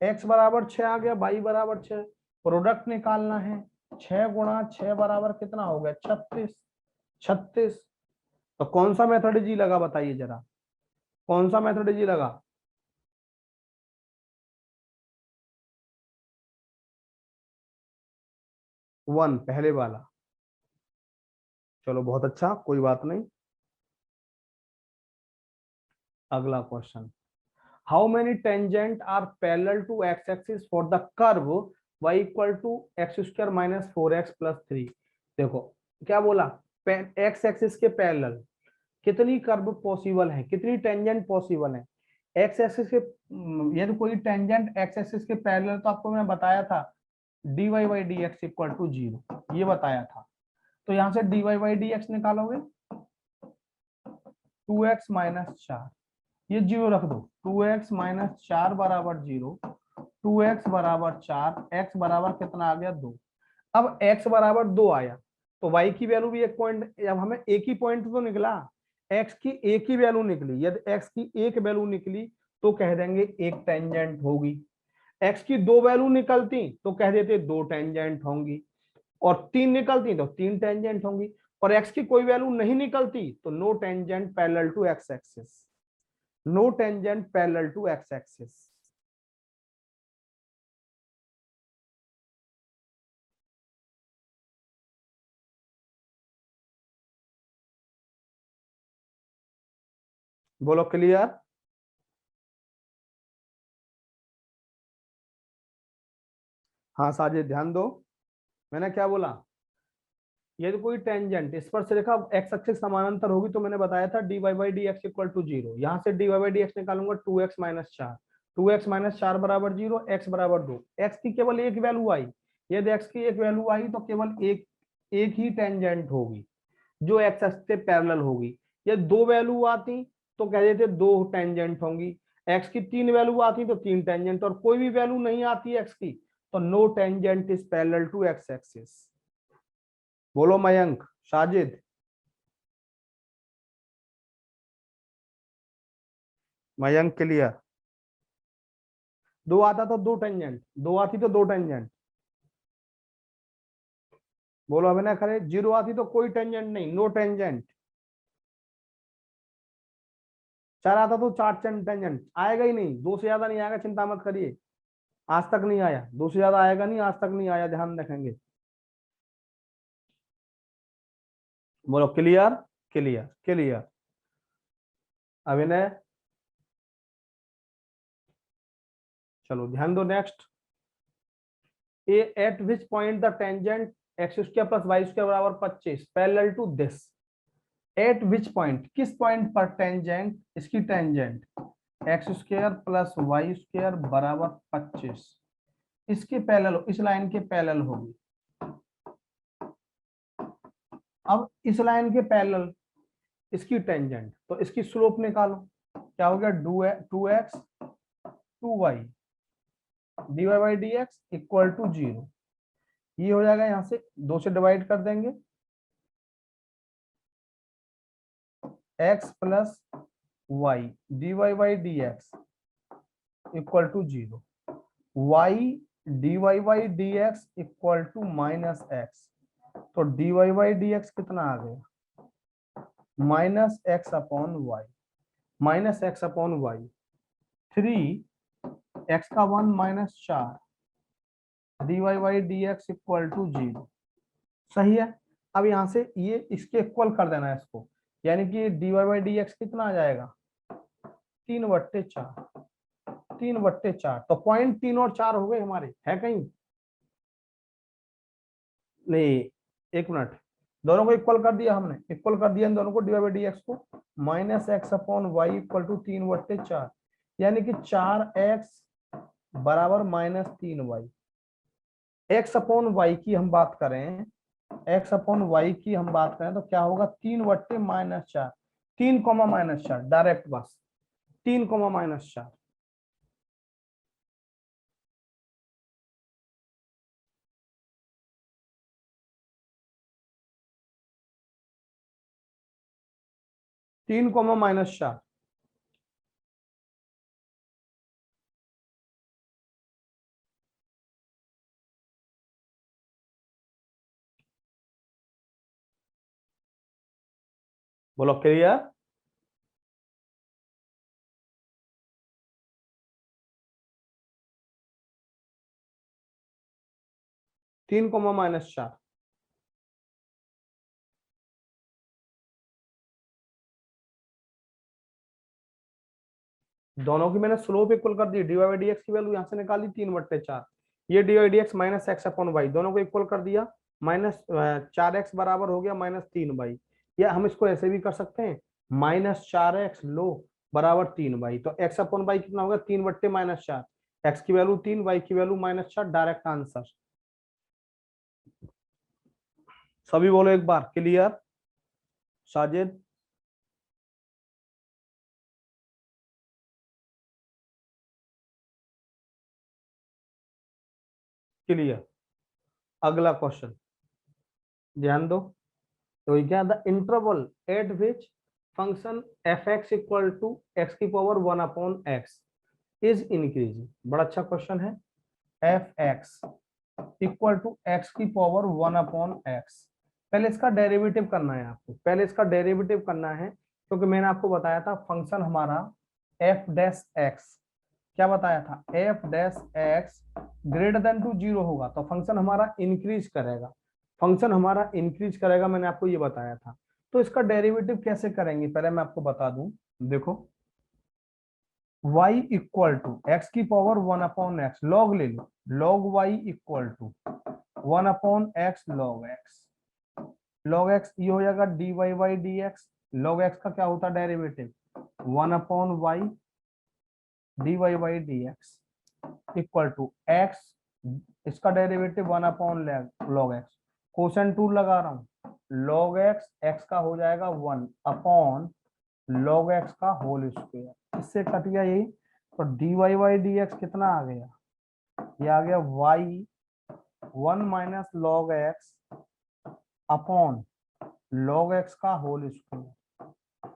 एक्स बराबर 6 आ गया, वाई बराबर 6, प्रोडक्ट निकालना है, 6 गुणा 6 बराबर कितना हो गया 36, 36। तो कौन सा मेथोडोलॉजी लगा बताइए जरा, कौन सा मेथोडोलॉजी लगा, 1 पहले वाला। चलो बहुत अच्छा, कोई बात नहीं। अगला question, how many tangent are parallel to x axis for the curve y equal to x square minus 4x plus 3। देखो क्या बोला, एक्स एक्सिस के पैरेलल कितनी कर्व पॉसिबल है, कितनी टेंजेंट पॉसिबल है एक्स एक्सिस के, यदि कोई टेंजेंट एक्स एक्सिस के पैरेलल, तो आपको मैं बताया था dy by d x equal to 0, ये बताया था। तो यहाँ से dy बाई डी एक्स निकालोगे 2x माइनस 4, ये 0 रख दो, 2x माइनस 4 बराबर 0, 2x बराबर 4, x बराबर कितना आ गया 2। अब x बराबर 2 आया तो y की वैल्यू भी एक पॉइंट, अब हमें एक ही पॉइंट तो निकला, x की एक ही वैल्यू निकली, यदि x की एक वैल्यू निकली तो कह देंगे एक टेंजेंट होगी, x की दो वैल्यू निकलती तो कह देते दो टेंजेंट होंगी, और तीन निकलती तो तीन टेंजेंट होंगी, और x की कोई वैल्यू नहीं निकलती तो no tangent parallel to x axis, no tangent parallel to x axis. बोलो क्लियर। हाँ साजिद ध्यान दो, मैंने क्या बोला, यदि कोई टेंजेंट स्पर्श रेखा एक्स एक्सिस समानांतर होगी तो मैंने बताया था d y by d x equal to 0, यहाँ से d y by d x निकालूंगा 2x माइनस 4, 2x माइनस 4 बराबर 0, x बराबर 2, x की केवल एक वैल्यू आई, यदि x की एक वैल्यू आई तो केवल एक एक ही टेंजेंट होगी जो एक्स एक्सिस से पैरेलल होगी, यदि दो वैल्यू आती तो कह देते दो टेंजेंट होंगी, एक्स की तीन वैल्यू आती तो तीन टेंजेंट, और कोई भी वैल्यू नहीं आती एक्स की तो no tangent is parallel to x axis. बोलो मयंक, साजिद। मयंक क्लियर? दो आता तो दो टेंजेंट, दो आती तो दो टेंजेंट। बोलो अभिनय खरे, जीरो आती तो कोई टेंजेंट नहीं, नो टेंजेंट। चार आता तो चार टेंजेंट, आएगा ही नहीं, दो से ज्यादा नहीं आएगा, चिंता मत करिए। आज तक नहीं आया, दो से ज्यादा आएगा नहीं, आज तक नहीं आया, ध्यान रखेंगे। बोलो क्लियर? Clear clear. अभिनय चलो ध्यान दो, next. A at which point the tangent x square plus y square बराबर 25 parallel to this. At which point, किस पॉइंट पर टेंजेंट, इसकी tangent x square plus y square बराबर 25 इसके पैरेलल, इस लाइन के पैरेलल होगी। अब इस लाइन के पैरेलल इसकी टेंजेंट, तो इसकी स्लोप निकालो। क्या हो गया, 2x 2y dy by d x equal to 0। ये हो जाएगा, यहां से 2 से डिवाइड कर देंगे, x plus y d y by d x equal to 0, y d y by d x equal to minus x. तो d y by d x कितना आ गया, minus x upon y, minus x upon y. 3x का 1 minus 4 d y by d x equal to 0। सही है। अब यहां से ये इसके इक्वल कर देना है इसको, यानी कि d y by d x कितना आ जाएगा, 3/4, 3/4। तो पॉइंट 3 और 4 हो गए हमारे, है कहीं नहीं? एक मिनट, दोनों को इक्वल कर दिया हमने, इक्वल कर दिया इन दोनों को, d y by d x को, minus x upon y equal to 3/4, यानी कि 4x बराबर minus 3y। X upon Y की हम बात करें, एक्स अपॉन वाई की हम बात करें तो क्या होगा, 3/-4, 3 कोमा माइनस 4, डायरेक्ट बस 3 कोमा माइनस 4। तीन कोमा माइनस 4। बोलो क्लियर? 3 comma minus 4। दोनों की मैंने स्लोप इक्वल कर दी, डी वाई डी एक्स की वैल्यू यहां से निकाली 3/4, ये d y d x minus x upon y, दोनों को इक्वल कर दिया, माइनस 4x बराबर हो गया -3y। या हम इसको ऐसे भी कर सकते हैं, -4x लो बराबर 3y। तो x अपॉन वाई कितना होगा, 3/-4, x की वैल्यू 3, y की वैल्यू -4, डायरेक्ट आंसर। सभी बोलो एक बार क्लियर? साजिद क्लियर? अगला क्वेश्चन ध्यान दो। तो क्या, the interval at which function f x equal to x की पावर 1/x इज इंक्रीजिंग। बड़ा अच्छा क्वेश्चन है। F x equal to x की पावर 1/x। पहले इसका डेरिवेटिव करना है आपको, पहले इसका डेरिवेटिव करना है, क्योंकि मैंने आपको बताया था फंक्शन हमारा एफ डैश एक्स, क्या बताया था, f dash x greater than to 0 होगा तो फंक्शन हमारा इंक्रीज करेगा, फंक्शन हमारा इंक्रीज करेगा, मैंने आपको ये बताया था। तो इसका डेरिवेटिव कैसे करेंगे पहले मैं आपको बता दूं। देखो, y इक्वल टू एक्स की पावर 1/x, लॉग ले लो, log y equal to 1/x log x, log x ये हो जाएगा dy by d x. Log x का क्या होता है derivative, 1/y dy by d x equal to x, इसका derivative 1/log x, quotient tool लगा रहा हूँ, log x, x का हो जाएगा 1/log x का होल स्क्वायर, इससे कट गया यही। तो dy बाई डी एक्स कितना आ गया, ये आ गया y 1 - log x upon log x का होल स्क्वायर,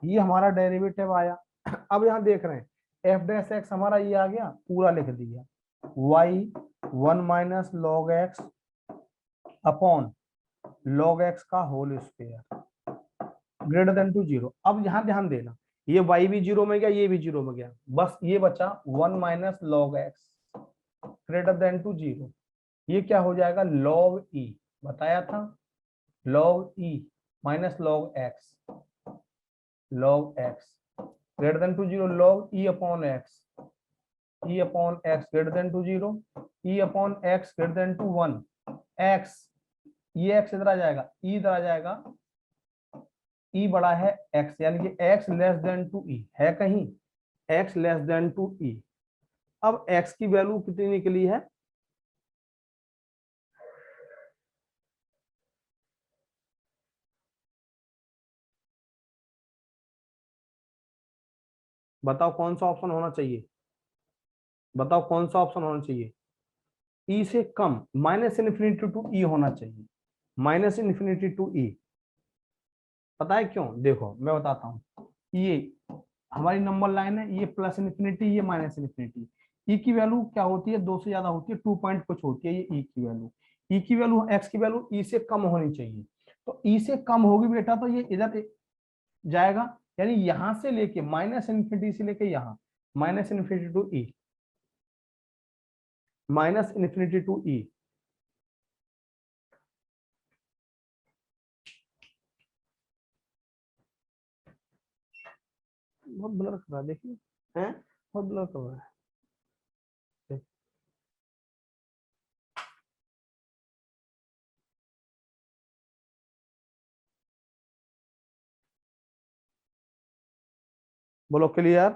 ये हमारा डेरिवेटिव आया। अब यहाँ देख रहे हैं एफ डैश एक्स हमारा ये आ गया, पूरा लिख दिया, y 1 minus log x upon log x का whole square greater than to 0। अब यहाँ ध्यान देना, ये y भी 0 में गया, ये भी 0 में गया, बस ये बचा 1 minus log x greater than to 0। ये क्या हो जाएगा, लॉग ई, बताया था, log e minus log x greater than to 0, log e upon x greater than to 0, e upon x greater than to 1, x, ये एक्स इधर आ जाएगा, ई इधर आ जाएगा, ई बड़ा है एक्स, यानी कि एक्स लेस देन टू ई है कहीं, एक्स लेस देन टू ई। अब एक्स की वैल्यू कितनी निकली है, बताओ कौन सा ऑप्शन होना चाहिए, बताओ कौन सा ऑप्शन होना चाहिए, ई से कम, माइनस इन्फिनिटी टू ई होना चाहिए, माइनस इन्फिनिटी टू ई। पता है क्यों, देखो मैं बताता हूँ, ये हमारी नंबर लाइन है, ये प्लस इन्फिनिटी, ये माइनस इन्फिनिटी, ई की वैल्यू क्या होती है, 2 से ज्यादा होती है, 2 पॉइंट कुछ होती है, ये ई की वैल्यू, ई की वैल्यू, एक्स की वैल्यू ई से कम होनी चाहिए, तो ई से कम होगी बेटा तो ये इधर जाएगा, यानी यहां से लेके माइनस इन्फिनिटी से लेके यहाँ, minus infinity to e, minus infinity to e. बहुत ब्लर कर रहा है, देखिए हैं, बहुत ब्लर कर रहा है। बोलो क्लियर।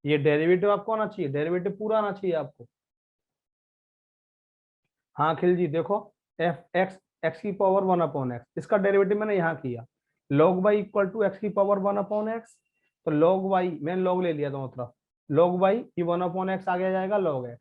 ये डेरिवेटिव आपको आना चाहिए, डेरिवेटिव पूरा आना चाहिए आपको। हाँ अखिल जी देखो, एफ एक्स, एक्स की पावर 1 अपॉन एक्स, इसका डेरिवेटिव मैंने यहाँ किया, log y equal to x की पावर 1 अपॉन एक्स, तो log y मैंने log ले लिया दोनों तरफ, log y की 1 अपॉन एक्स आगे जाएगा log x,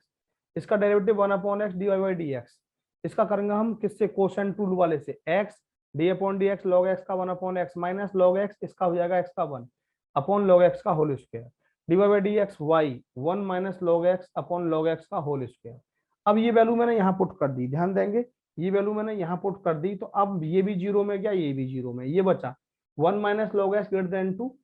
इसका derivative 1 upon x d y by d x, इसका करेंगे हम किससे, कोसेंट टूल वाले से, x d upon d x log x का 1 upon x minus log x, इसका हो जाएगा x का 1 अपॉन लॉग एक्स का whole square, d y by d x y 1 minus log x upon log x का whole square. अब ये value मैंने यहाँ पुट कर दी, ध्यान देंगे, ये वैल्यू मैंने यहाँ पुट कर दी, तो अब ये भी 0 में गया, ये भी 0 में, ये बचा 1 minus log x greater than to,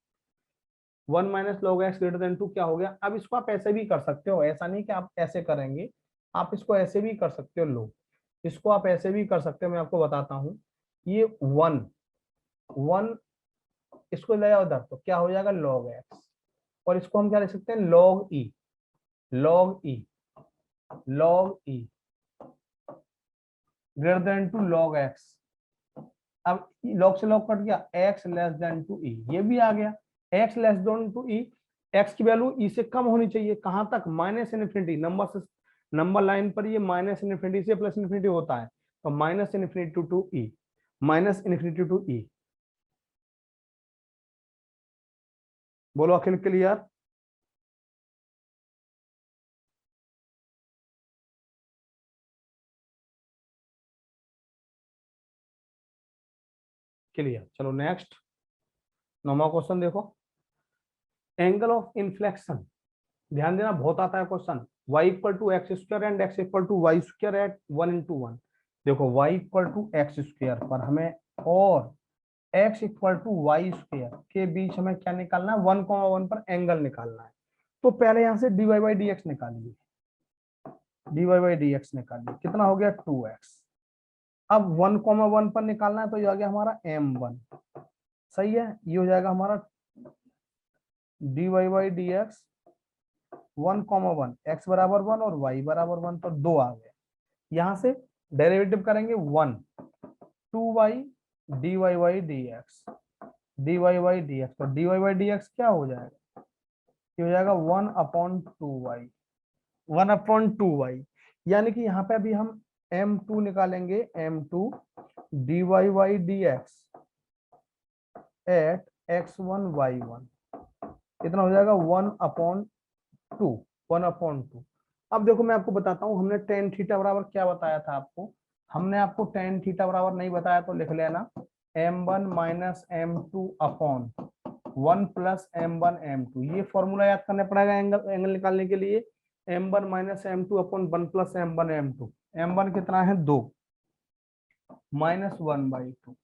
1 minus log x greater than to क्या हो गया। अब इसको आप ऐसे भी कर सकते हो, ऐसा नहीं कि आप ऐसे करेंगे, आप इसको ऐसे भी कर सकते हो, लो इसको आप ऐसे भी कर सकते हो, मैं आपको बताता हूँ, ये 1 इसको ले आओ उधर, तो क्या हो जाएगा लॉग एक्स, और इसको हम क्या लिख सकते हैं, log e, log e, log e greater than to log x. अब लॉग से लॉग कट गया, x less than to e, ये भी आ गया, x less than to e, x की वैल्यू ई से कम होनी चाहिए, कहां तक, माइनस इन्फिनिटी, नंबर से नंबर लाइन पर ये माइनस इन्फिनिटी से प्लस इन्फिनिटी होता है, तो minus infinity to e, minus infinity to e. बोलो अखिल क्लियर। क्लियर, चलो नेक्स्ट, 9वां क्वेश्चन देखो, एंगल ऑफ इन्फ्लेक्शन, ध्यान देना बहुत आता है question, y equal to x square and x equal to y square at 1 into 1। देखो y equal to x square पर हमें और x equal to y square के बीच हमें क्या निकालना है, 1,1 पर एंगल निकालना है, तो पहले यहाँ से dy बाई डी एक्स निकालिए, dy बाई डी एक्स निकालिए, कितना हो गया 2x। अब 1,1 पर निकालना है, तो ये आ गया हमारा m1, सही है, ये हो जाएगा हमारा dy by d x 1,1, x बराबर 1 और y बराबर 1, तो 2 आ गया, यहाँ से डेरिवेटिव करेंगे 1 2y dy by d x, dy by d x, तो dy बाई डी एक्स क्या हो जाएगा, ये हो जाएगा 1/2y, 1/2y, यानी कि यहाँ पे अभी हम m2 निकालेंगे, m2 dy by d x at x1 y1, इतना हो जाएगा 1/2, 1/2। अब देखो मैं आपको बताता हूँ, हमने टेन थीटा बराबर क्या बताया था आपको, हमने आपको टेन थीटा बराबर नहीं बताया तो लिख लेना m1 minus m2 upon 1 plus m1 m2। ये फॉर्मूला याद करना पड़ेगा एंगल निकालने के लिए। m1 minus m2 upon 1 plus m1 m2। m1 कितना है 2 माइनस 1/2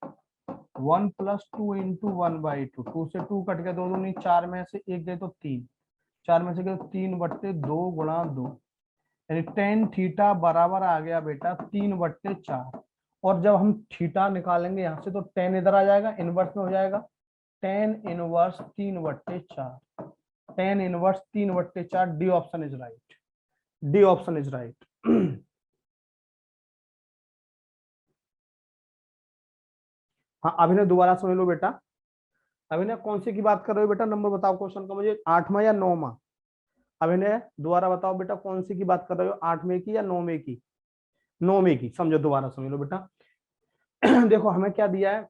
1 प्लस 2 इंटू 1/2। 2 से 2 कट गया, 2 दूनी 4 में से 1 गए तो 3, 4 में से गए 3/2 गुणा 2, यानी टेन थीटा बराबर आ गया बेटा 3/4। और जब हम थीटा निकालेंगे यहाँ से तो टेन इधर आ जाएगा, इनवर्स में हो जाएगा tan inverse 3/4। Tan inverse 3/4। D option is right, d option is right. हाँ अभिनय दोबारा समझ लो बेटा। अभिनय कौन सी की बात कर रहे हो बेटा, नंबर बताओ क्वेश्चन का मुझे, 8वां या 9वां? अभिनय दोबारा बताओ बेटा कौन सी की बात कर रहे हो, 8वें की या 9वें की? 9वें की। समझो, दोबारा समझ लो बेटा। देखो हमें क्या दिया है,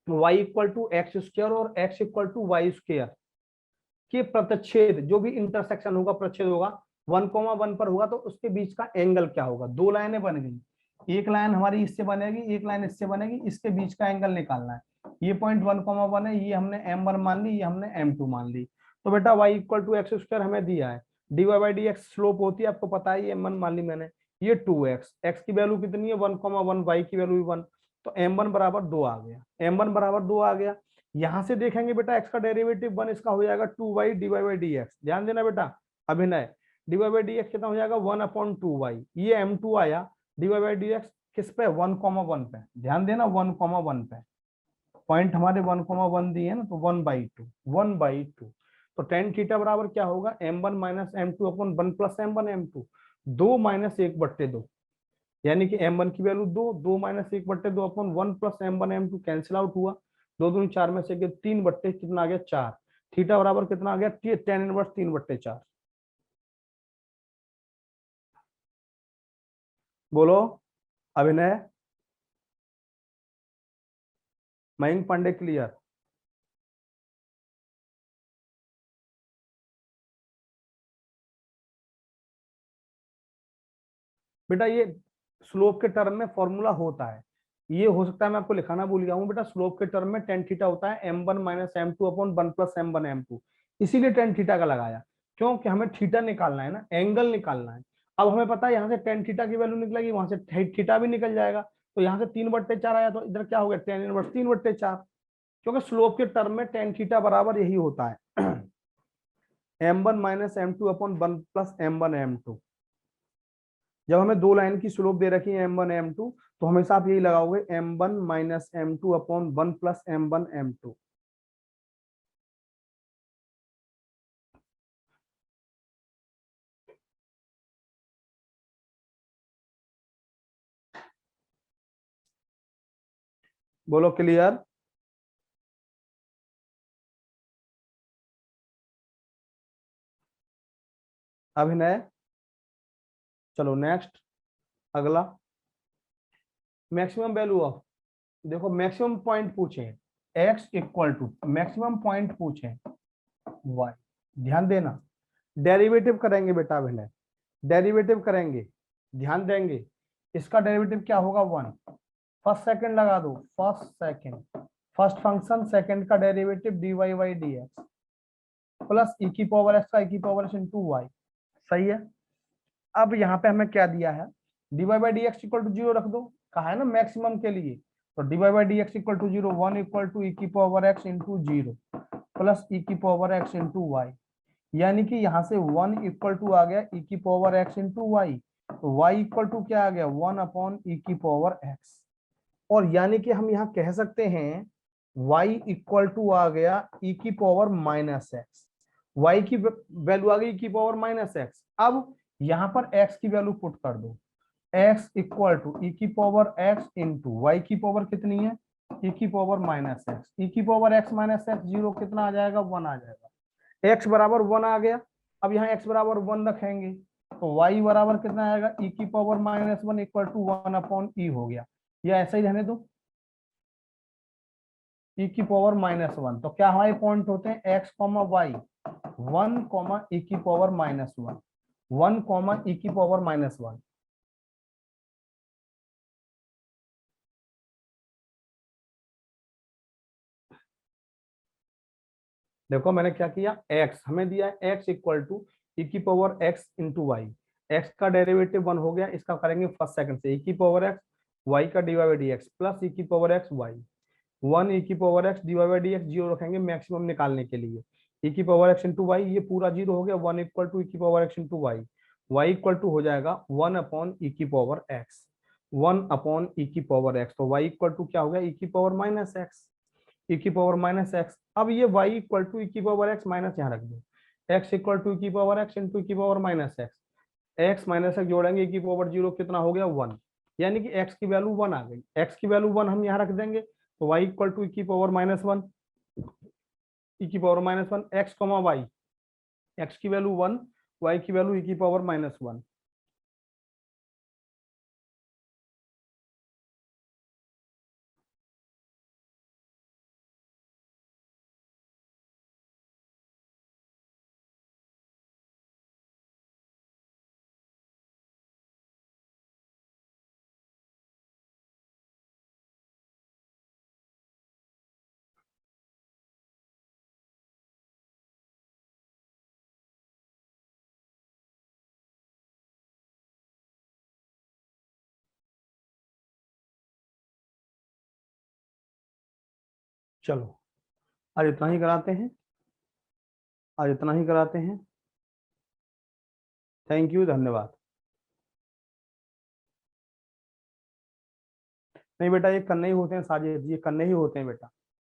y equal to x square और x equal to y square के प्रतिच्छेद, जो भी इंटरसेक्शन होगा, प्रच्छेद होगा 1,1 पर होगा, तो उसके बीच का एंगल क्या होगा। दो लाइनें बन गई, एक लाइन हमारी इससे बनेगी, एक लाइन इससे बनेगी, इसके बीच का एंगल निकालना है। ये पॉइंट 1,1 है, ये हमने m1 मान ली, ये हमने m2 मान ली। तो बेटा y equal to x square हमें दिया है, dy by d x slope होती है, आपको पता है, ये m1 मान ली मैंने। ये 2x, x की वैल्यू कितनी है 1,1, y की वैल्यू 1, तो m1 बराबर 2 आ गया, m1 बराबर 2 आ गया। यहां से देखेंगे बेटा x का डेरिवेटिव 1, इसका हो जाएगा 2y dy by d x. ध्यान देना बेटा अभिनय, dy बाई डी एक्स कितना हो जाएगा 1/2y। ये m2 आया, dy बाई डी एक्स किस पे 1,1 पे, ध्यान देना 1,1 पे। पॉइंट हमारे 1,1 दिए ना, तो 1/2, 1/2। तो टेन थीटा बराबर क्या होगा, m1 minus m2 upon 1 plus m1 m2, 2 minus 1/2, यानी कि m1 की value 2, 2 minus 1/2 upon 1 plus m1 m2 cancel out हुआ, 2 दूनी 4 में से 3 कितना आ गया 4। थीटा बराबर कितना आ गया, टेन इनवर्स 3/4। बोलो अभिनय, मयंक पांडे क्लियर? बेटा ये स्लोप के टर्म में फॉर्मूला होता है, ये हो सकता है मैं आपको लिखाना भूल गया हूँ बेटा। स्लोप के टर्म में टेन थीटा होता है m1 minus m2 upon 1 plus m1 m2, इसीलिए टेन थीटा का लगाया, क्योंकि हमें थीटा निकालना है ना, एंगल निकालना है। अब हमें पता है यहाँ से टेन थीटा की वैल्यू निकलेगी, वहां से थीटा भी निकल जाएगा, तो यहाँ से 3/4 आया, तो इधर क्या हो गया टेन इनवर्स 3/4, क्योंकि स्लोप के टर्म में टेन थीटा बराबर यही होता है m1 minus m2 upon 1 plus m1 m2। जब हमें दो लाइन की स्लोप दे रखी है m1 m2, तो हमेशा आप यही लगाओगे m1 minus m2 upon 1 plus m1 m2। बोलो क्लियर? अभिनय, चलो नेक्स्ट, अगला मैक्सिमम वैल्यू ऑफ, देखो मैक्सिमम पॉइंट पूछे x equal to, maximum point पूछे y, ध्यान देना डेरिवेटिव करेंगे बेटा, अभिनय डेरिवेटिव करेंगे, ध्यान देंगे, इसका डेरिवेटिव क्या होगा 1, फर्स्ट सेकंड लगा दो, first second, first function second का derivative dy by d x plus e की पावर एक्स का ई की पावर एक्स इंटू वाई। सही है। अब यहाँ पे हमें क्या दिया है, dy by d x equal to 0 रख दो, कहा है ना मैक्सिमम के लिए, तो dy by d x equal to 0, 1 equal to e की power x into 0 plus e की पावर एक्स इंटू वाई, यानी कि यहाँ से 1 इक्वल टू आ गया ई की पावर एक्स इंटू वाई, तो y इक्वल टू क्या आ गया 1 अपॉन ई की पावर एक्स। और यानी कि हम यहाँ कह सकते हैं y इक्वल टू आ गया ई की पावर माइनस एक्स, वाई की वैल्यू आ गई ई की पावर माइनस एक्स। अब यहाँ पर x की वैल्यू पुट कर दो, x इक्वल टू ई की पावर x इंटू वाई की पावर कितनी है ई की पावर माइनस एक्स, ई की पावर एक्स माइनस एक्स 0 कितना आ जाएगा 1 आ जाएगा, x बराबर 1 आ गया। अब यहाँ x बराबर 1 रखेंगे, तो y बराबर कितना आएगा ई की power minus 1 equal to 1 upon e हो गया, या ऐसा ही रहने दो ई की पावर माइनस 1। तो क्या हमारे पॉइंट होते हैं x comma y, 1 comma e की पावर माइनस 1, 1 कॉमा ई की पावर माइनस 1। देखो मैंने क्या किया, एक्स हमें दिया है, एक्स इक्वल टू ई की power x into y. X का डेरिवेटिव वन हो गया, इसका करेंगे फर्स्ट सेकंड से, ई की पावर एक्स वाई का d y by d x plus e की power x y. One e की power x d y by d x zero रखेंगे मैक्सिमम निकालने के लिए। ई की पावर एक्स इंटू वाई ये पूरा जीरो हो गया, वन इक्वल टू ई की power x into y. Y equal to हो जाएगा वन अपॉन ई की power x, one upon e की पावर एक्स। तो वाई इक्वल टू क्या हो गया, ई की पावर माइनस एक्स, ई की पावर माइनस एक्स। अब ये y इक्वल टू ई की पावर एक्स माइनस यहाँ रख दो, x इक्वल टू ई की पावर एक्स इंटू ई की power minus x. X minus x जोड़ेंगे ई की पावर जीरो कितना हो गया, वन। यानी कि x की वैल्यू वन आ गई, x की वैल्यू वन हम यहाँ रख देंगे, तो y इक्वल टू ई की पावर माइनस वन, ई की power minus one, x comma y, x की वैल्यू वन, y की वैल्यू ई की पावर माइनस वन। चलो आज इतना ही कराते हैं, आज इतना ही कराते हैं। थैंक यू, धन्यवाद। नहीं बेटा ये करने ही होते हैं साजिद, ये करने ही होते हैं बेटा।